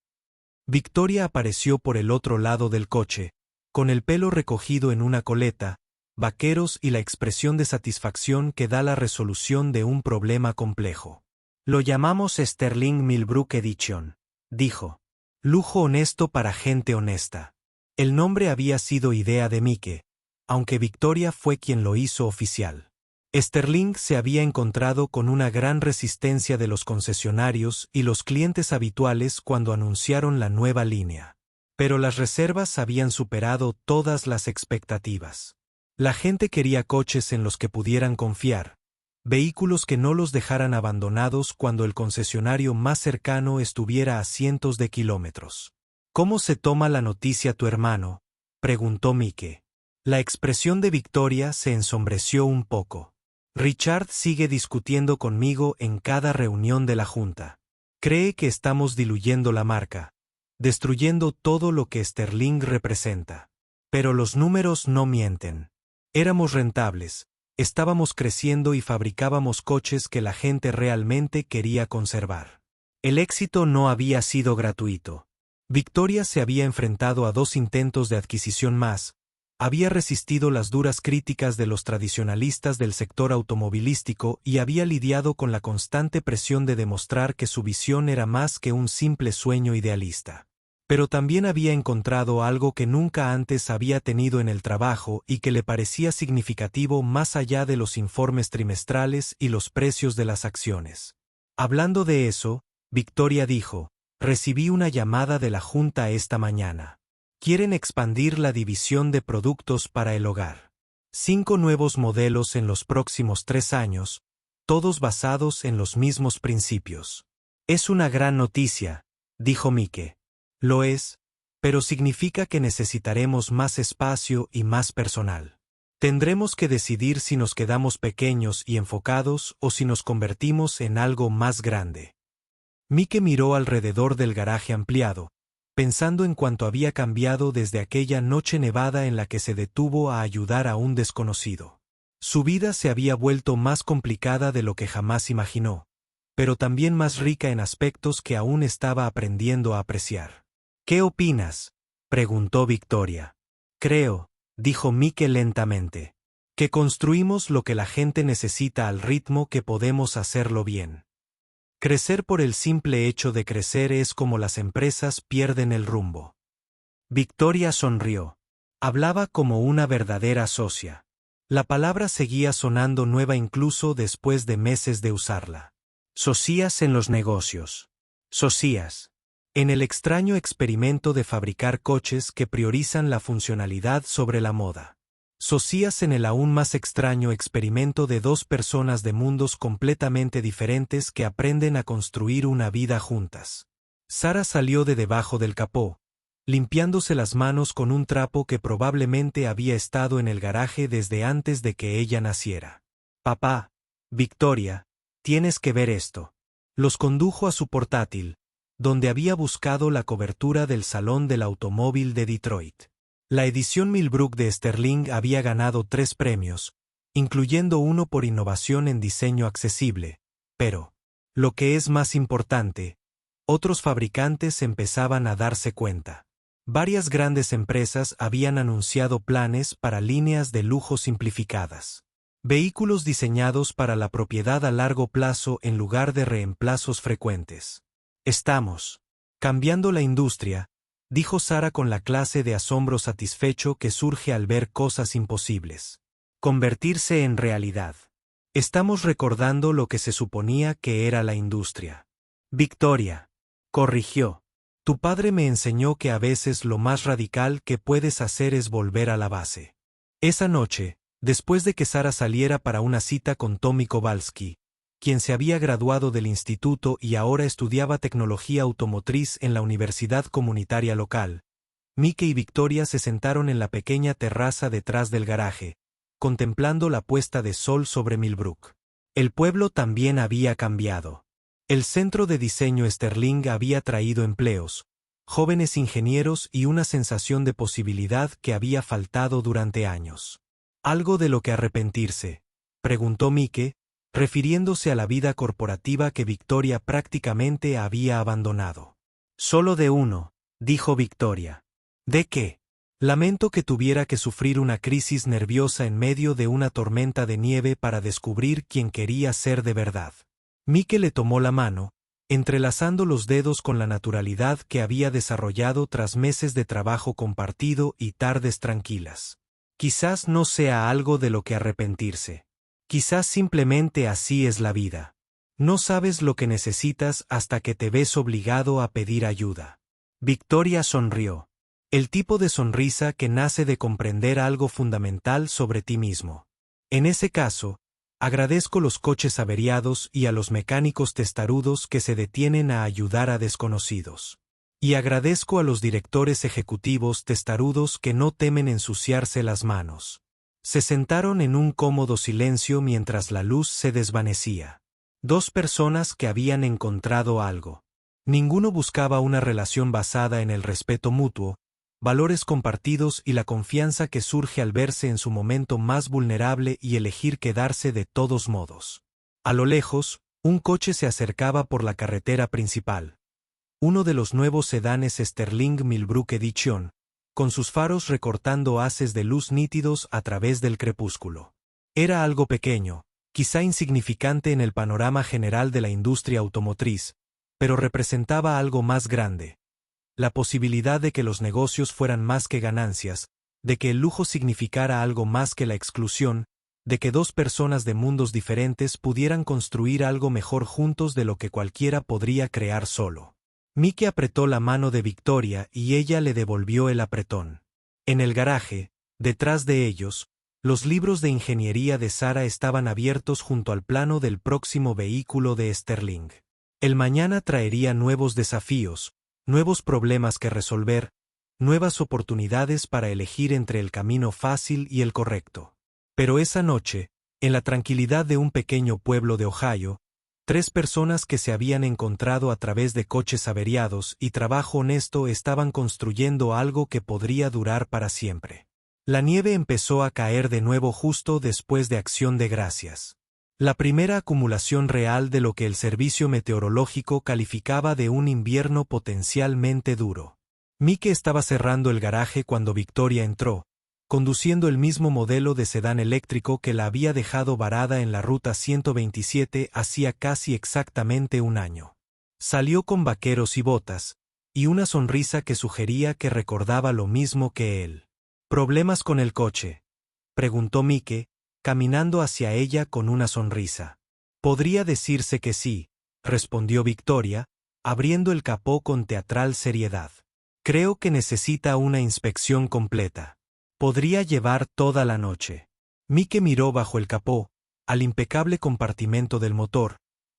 Victoria apareció por el otro lado del coche, con el pelo recogido en una coleta, vaqueros y la expresión de satisfacción que da la resolución de un problema complejo. «Lo llamamos Sterling Millbrook Edition», dijo. «Lujo honesto para gente honesta». El nombre había sido idea de Mike, aunque Victoria fue quien lo hizo oficial. Sterling se había encontrado con una gran resistencia de los concesionarios y los clientes habituales cuando anunciaron la nueva línea. Pero las reservas habían superado todas las expectativas. La gente quería coches en los que pudieran confiar, vehículos que no los dejaran abandonados cuando el concesionario más cercano estuviera a cientos de kilómetros. «¿Cómo se toma la noticia tu hermano?», preguntó Mike. La expresión de Victoria se ensombreció un poco. «Richard sigue discutiendo conmigo en cada reunión de la junta. Cree que estamos diluyendo la marca, destruyendo todo lo que Sterling representa. Pero los números no mienten. Éramos rentables, estábamos creciendo y fabricábamos coches que la gente realmente quería conservar. El éxito no había sido gratuito. Victoria se había enfrentado a 2 intentos de adquisición más, había resistido las duras críticas de los tradicionalistas del sector automovilístico y había lidiado con la constante presión de demostrar que su visión era más que un simple sueño idealista. Pero también había encontrado algo que nunca antes había tenido en el trabajo y que le parecía significativo más allá de los informes trimestrales y los precios de las acciones. Hablando de eso, Victoria dijo, «Recibí una llamada de la junta esta mañana. Quieren expandir la división de productos para el hogar. 5 nuevos modelos en los próximos 3 años, todos basados en los mismos principios». «Es una gran noticia», dijo Mike. «Lo es, pero significa que necesitaremos más espacio y más personal. Tendremos que decidir si nos quedamos pequeños y enfocados o si nos convertimos en algo más grande». Mike miró alrededor del garaje ampliado, pensando en cuánto había cambiado desde aquella noche nevada en la que se detuvo a ayudar a un desconocido. Su vida se había vuelto más complicada de lo que jamás imaginó, pero también más rica en aspectos que aún estaba aprendiendo a apreciar. «¿Qué opinas?», preguntó Victoria. «Creo», dijo Mike lentamente, «que construimos lo que la gente necesita al ritmo que podemos hacerlo bien. Crecer por el simple hecho de crecer es como las empresas pierden el rumbo». Victoria sonrió. Hablaba como una verdadera socia. La palabra seguía sonando nueva incluso después de meses de usarla. Socias en los negocios. Socias. En el extraño experimento de fabricar coches que priorizan la funcionalidad sobre la moda. Socias en el aún más extraño experimento de 2 personas de mundos completamente diferentes que aprenden a construir una vida juntas. Sara salió de debajo del capó, limpiándose las manos con un trapo que probablemente había estado en el garaje desde antes de que ella naciera. «Papá, Victoria, tienes que ver esto». Los condujo a su portátil, donde había buscado la cobertura del Salón del Automóvil de Detroit. La edición Millbrook de Sterling había ganado 3 premios, incluyendo uno por innovación en diseño accesible, pero, lo que es más importante, otros fabricantes empezaban a darse cuenta. Varias grandes empresas habían anunciado planes para líneas de lujo simplificadas. Vehículos diseñados para la propiedad a largo plazo en lugar de reemplazos frecuentes. Estamos cambiando la industria, dijo Sara con la clase de asombro satisfecho que surge al ver cosas imposibles convertirse en realidad. Estamos recordando lo que se suponía que era la industria. Victoria corrigió. Tu padre me enseñó que a veces lo más radical que puedes hacer es volver a la base. Esa noche, después de que Sara saliera para una cita con Tommy Kowalski, quien se había graduado del instituto y ahora estudiaba tecnología automotriz en la universidad comunitaria local, Mike y Victoria se sentaron en la pequeña terraza detrás del garaje, contemplando la puesta de sol sobre Millbrook. El pueblo también había cambiado. El centro de diseño Sterling había traído empleos, jóvenes ingenieros y una sensación de posibilidad que había faltado durante años. ¿Algo de lo que arrepentirse?, preguntó Mike, refiriéndose a la vida corporativa que Victoria prácticamente había abandonado. Solo de uno, dijo Victoria. ¿De qué? Lamento que tuviera que sufrir una crisis nerviosa en medio de una tormenta de nieve para descubrir quién quería ser de verdad. Mike le tomó la mano, entrelazando los dedos con la naturalidad que había desarrollado tras meses de trabajo compartido y tardes tranquilas. Quizás no sea algo de lo que arrepentirse. Quizás simplemente así es la vida. No sabes lo que necesitas hasta que te ves obligado a pedir ayuda. Victoria sonrió. El tipo de sonrisa que nace de comprender algo fundamental sobre ti mismo. En ese caso, agradezco los coches averiados y a los mecánicos testarudos que se detienen a ayudar a desconocidos. Y agradezco a los directores ejecutivos testarudos que no temen ensuciarse las manos. Se sentaron en un cómodo silencio mientras la luz se desvanecía. 2 personas que habían encontrado algo. Ninguno buscaba una relación basada en el respeto mutuo, valores compartidos y la confianza que surge al verse en su momento más vulnerable y elegir quedarse de todos modos. A lo lejos, un coche se acercaba por la carretera principal. Uno de los nuevos sedanes Sterling Millbrook Edition, con sus faros recortando haces de luz nítidos a través del crepúsculo. Era algo pequeño, quizá insignificante en el panorama general de la industria automotriz, pero representaba algo más grande. La posibilidad de que los negocios fueran más que ganancias, de que el lujo significara algo más que la exclusión, de que 2 personas de mundos diferentes pudieran construir algo mejor juntos de lo que cualquiera podría crear solo. Mike apretó la mano de Victoria y ella le devolvió el apretón. En el garaje, detrás de ellos, los libros de ingeniería de Sara estaban abiertos junto al plano del próximo vehículo de Sterling. El mañana traería nuevos desafíos, nuevos problemas que resolver, nuevas oportunidades para elegir entre el camino fácil y el correcto. Pero esa noche, en la tranquilidad de un pequeño pueblo de Ohio, 3 personas que se habían encontrado a través de coches averiados y trabajo honesto estaban construyendo algo que podría durar para siempre. La nieve empezó a caer de nuevo justo después de Acción de Gracias. La primera acumulación real de lo que el servicio meteorológico calificaba de un invierno potencialmente duro. Mike estaba cerrando el garaje cuando Victoria entró, conduciendo el mismo modelo de sedán eléctrico que la había dejado varada en la ruta 127 hacía casi exactamente un año. Salió con vaqueros y botas, y una sonrisa que sugería que recordaba lo mismo que él. ¿Problemas con el coche?, preguntó Mike, caminando hacia ella con una sonrisa. Podría decirse que sí, respondió Victoria, abriendo el capó con teatral seriedad. Creo que necesita una inspección completa. Podría llevar toda la noche. Mike miró bajo el capó, al impecable compartimento del motor,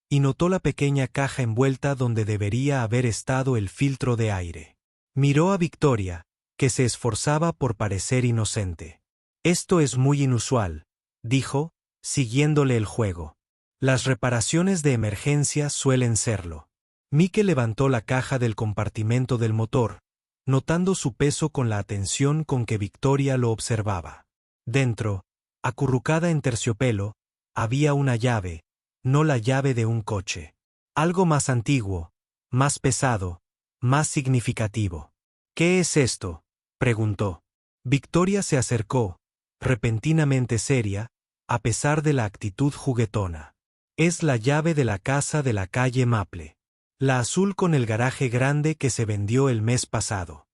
y notó la pequeña caja envuelta donde debería haber estado el filtro de aire. Miró a Victoria, que se esforzaba por parecer inocente. Esto es muy inusual, dijo, siguiéndole el juego. Las reparaciones de emergencia suelen serlo. Mike levantó la caja del compartimento del motor, notando su peso con la atención con que Victoria lo observaba. Dentro, acurrucada en terciopelo, había una llave, no la llave de un coche. Algo más antiguo, más pesado, más significativo. ¿Qué es esto?, preguntó. Victoria se acercó, repentinamente seria, a pesar de la actitud juguetona. Es la llave de la casa de la calle Maple. La azul con el garaje grande que se vendió el mes pasado.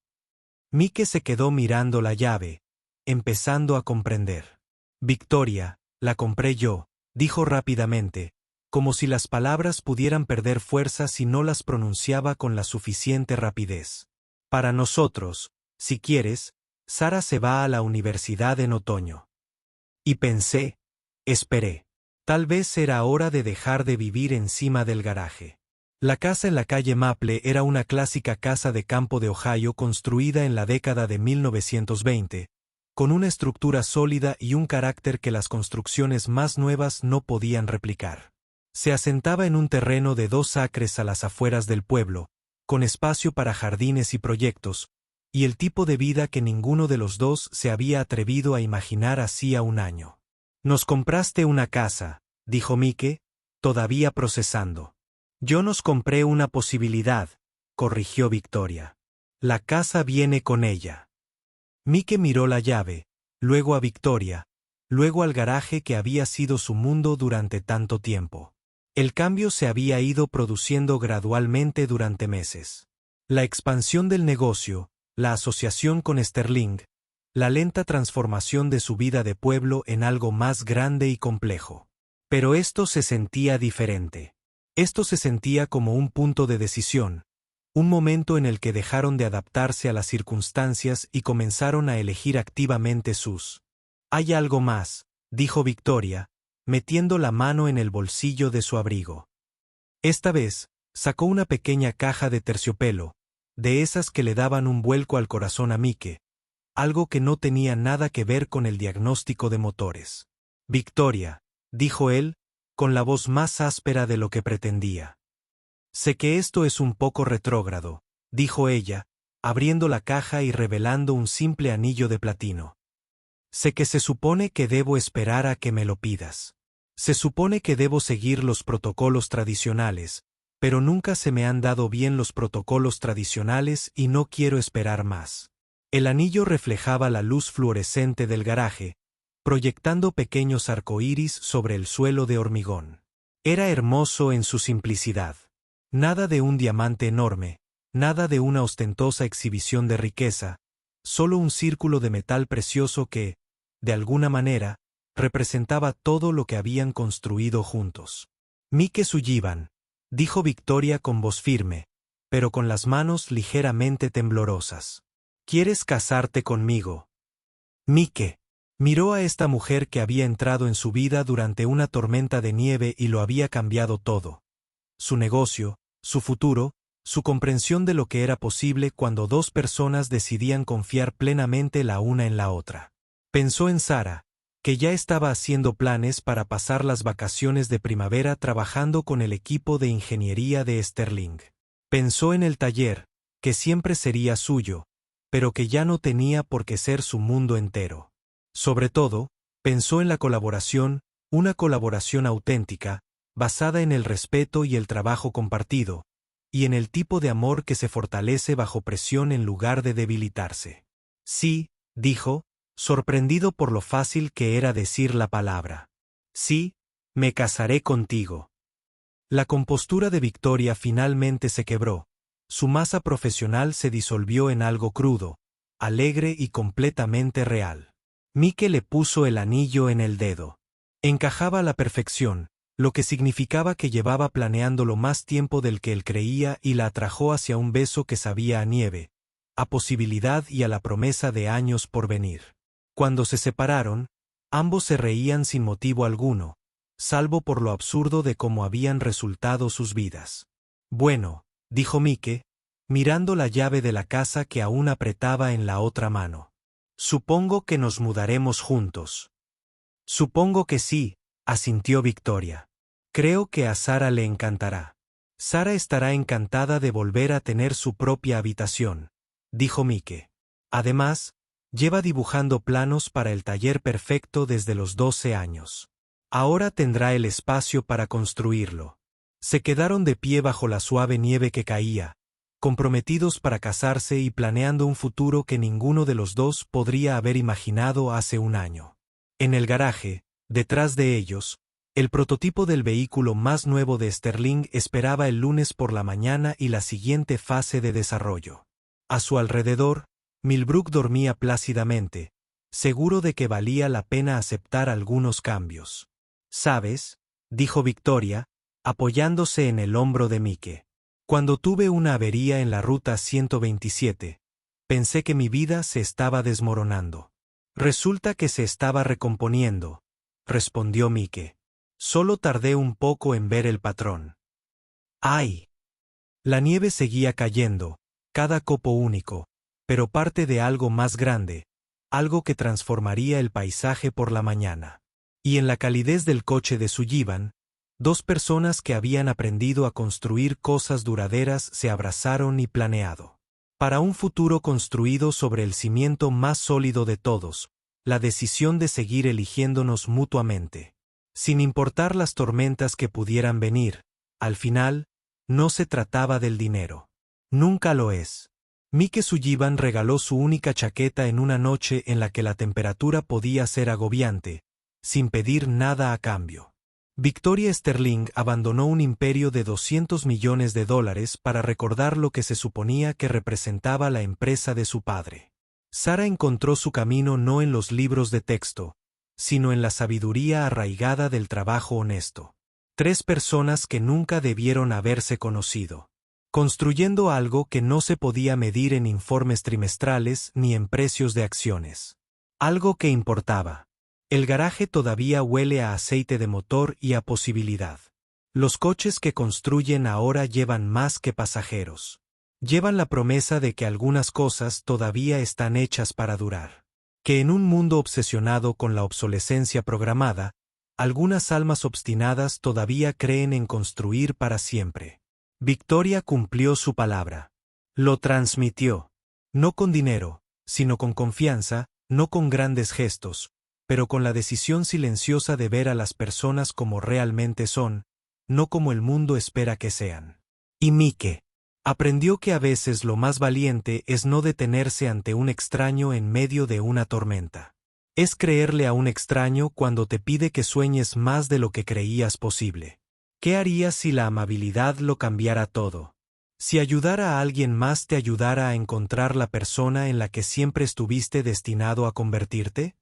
Mike se quedó mirando la llave, empezando a comprender. Victoria, la compré yo, dijo rápidamente, como si las palabras pudieran perder fuerza si no las pronunciaba con la suficiente rapidez. Para nosotros, si quieres, Sara se va a la universidad en otoño. Y esperé. Tal vez era hora de dejar de vivir encima del garaje. La casa en la calle Maple era una clásica casa de campo de Ohio construida en la década de 1920, con una estructura sólida y un carácter que las construcciones más nuevas no podían replicar. Se asentaba en un terreno de 2 acres a las afueras del pueblo, con espacio para jardines y proyectos, y el tipo de vida que ninguno de los dos se había atrevido a imaginar hacía un año. Nos compraste una casa, dijo Mike, todavía procesando. Yo nos compré una posibilidad, corrigió Victoria. La casa viene con ella. Mike miró la llave, luego a Victoria, luego al garaje que había sido su mundo durante tanto tiempo. El cambio se había ido produciendo gradualmente durante meses. La expansión del negocio, la asociación con Sterling, la lenta transformación de su vida de pueblo en algo más grande y complejo. Pero esto se sentía diferente. Esto se sentía como un punto de decisión, un momento en el que dejaron de adaptarse a las circunstancias y comenzaron a elegir activamente sus. Hay algo más, dijo Victoria, metiendo la mano en el bolsillo de su abrigo. Esta vez, sacó una pequeña caja de terciopelo, de esas que le daban un vuelco al corazón a Mike, algo que no tenía nada que ver con el diagnóstico de motores. Victoria, dijo él, con la voz más áspera de lo que pretendía. Sé que esto es un poco retrógrado, dijo ella, abriendo la caja y revelando un simple anillo de platino. Sé que se supone que debo esperar a que me lo pidas. Se supone que debo seguir los protocolos tradicionales, pero nunca se me han dado bien los protocolos tradicionales y no quiero esperar más. El anillo reflejaba la luz fluorescente del garaje, proyectando pequeños arcoíris sobre el suelo de hormigón. Era hermoso en su simplicidad. Nada de un diamante enorme, nada de una ostentosa exhibición de riqueza, solo un círculo de metal precioso que, de alguna manera, representaba todo lo que habían construido juntos. Mike Sullivan, dijo Victoria con voz firme, pero con las manos ligeramente temblorosas. ¿Quieres casarte conmigo? Mike miró a esta mujer que había entrado en su vida durante una tormenta de nieve y lo había cambiado todo. Su negocio, su futuro, su comprensión de lo que era posible cuando dos personas decidían confiar plenamente la una en la otra. Pensó en Sara, que ya estaba haciendo planes para pasar las vacaciones de primavera trabajando con el equipo de ingeniería de Sterling. Pensó en el taller, que siempre sería suyo, pero que ya no tenía por qué ser su mundo entero. Sobre todo, pensó en la colaboración, una colaboración auténtica, basada en el respeto y el trabajo compartido, y en el tipo de amor que se fortalece bajo presión en lugar de debilitarse. Sí, dijo, sorprendido por lo fácil que era decir la palabra. Sí, me casaré contigo. La compostura de Victoria finalmente se quebró, su masa profesional se disolvió en algo crudo, alegre y completamente real. Mike le puso el anillo en el dedo. Encajaba a la perfección, lo que significaba que llevaba planeándolo más tiempo del que él creía y la atrajo hacia un beso que sabía a nieve, a posibilidad y a la promesa de años por venir. Cuando se separaron, ambos se reían sin motivo alguno, salvo por lo absurdo de cómo habían resultado sus vidas. Bueno, dijo Mike, mirando la llave de la casa que aún apretaba en la otra mano. Supongo que nos mudaremos juntos. Supongo que sí, asintió Victoria. Creo que a Sara le encantará. Sara estará encantada de volver a tener su propia habitación, dijo Mike. Además, lleva dibujando planos para el taller perfecto desde los 12 años. Ahora tendrá el espacio para construirlo. Se quedaron de pie bajo la suave nieve que caía, comprometidos para casarse y planeando un futuro que ninguno de los dos podría haber imaginado hace un año. En el garaje, detrás de ellos, el prototipo del vehículo más nuevo de Sterling esperaba el lunes por la mañana y la siguiente fase de desarrollo. A su alrededor, Millbrook dormía plácidamente, seguro de que valía la pena aceptar algunos cambios. «¿Sabes?», dijo Victoria, apoyándose en el hombro de Mike. «Cuando tuve una avería en la ruta 127, pensé que mi vida se estaba desmoronando. Resulta que se estaba recomponiendo», respondió Mike. «Solo tardé un poco en ver el patrón». ¡Ay! La nieve seguía cayendo, cada copo único, pero parte de algo más grande, algo que transformaría el paisaje por la mañana. Y en la calidez del coche de Sullivan, dos personas que habían aprendido a construir cosas duraderas se abrazaron y planeado. Para un futuro construido sobre el cimiento más sólido de todos, la decisión de seguir eligiéndonos mutuamente. Sin importar las tormentas que pudieran venir, al final, no se trataba del dinero. Nunca lo es. Mike Sullivan regaló su única chaqueta en una noche en la que la temperatura podía ser agobiante, sin pedir nada a cambio. Victoria Sterling abandonó un imperio de $200 millones para recordar lo que se suponía que representaba la empresa de su padre. Sara encontró su camino no en los libros de texto, sino en la sabiduría arraigada del trabajo honesto. Tres personas que nunca debieron haberse conocido. Construyendo algo que no se podía medir en informes trimestrales ni en precios de acciones. Algo que importaba. El garaje todavía huele a aceite de motor y a posibilidad. Los coches que construyen ahora llevan más que pasajeros. Llevan la promesa de que algunas cosas todavía están hechas para durar. Que en un mundo obsesionado con la obsolescencia programada, algunas almas obstinadas todavía creen en construir para siempre. Victoria cumplió su palabra. Lo transmitió. No con dinero, sino con confianza, no con grandes gestos, pero con la decisión silenciosa de ver a las personas como realmente son, no como el mundo espera que sean. Y Mike aprendió que a veces lo más valiente es no detenerse ante un extraño en medio de una tormenta. Es creerle a un extraño cuando te pide que sueñes más de lo que creías posible. ¿Qué harías si la amabilidad lo cambiara todo? Si ayudar a alguien más te ayudara a encontrar la persona en la que siempre estuviste destinado a convertirte?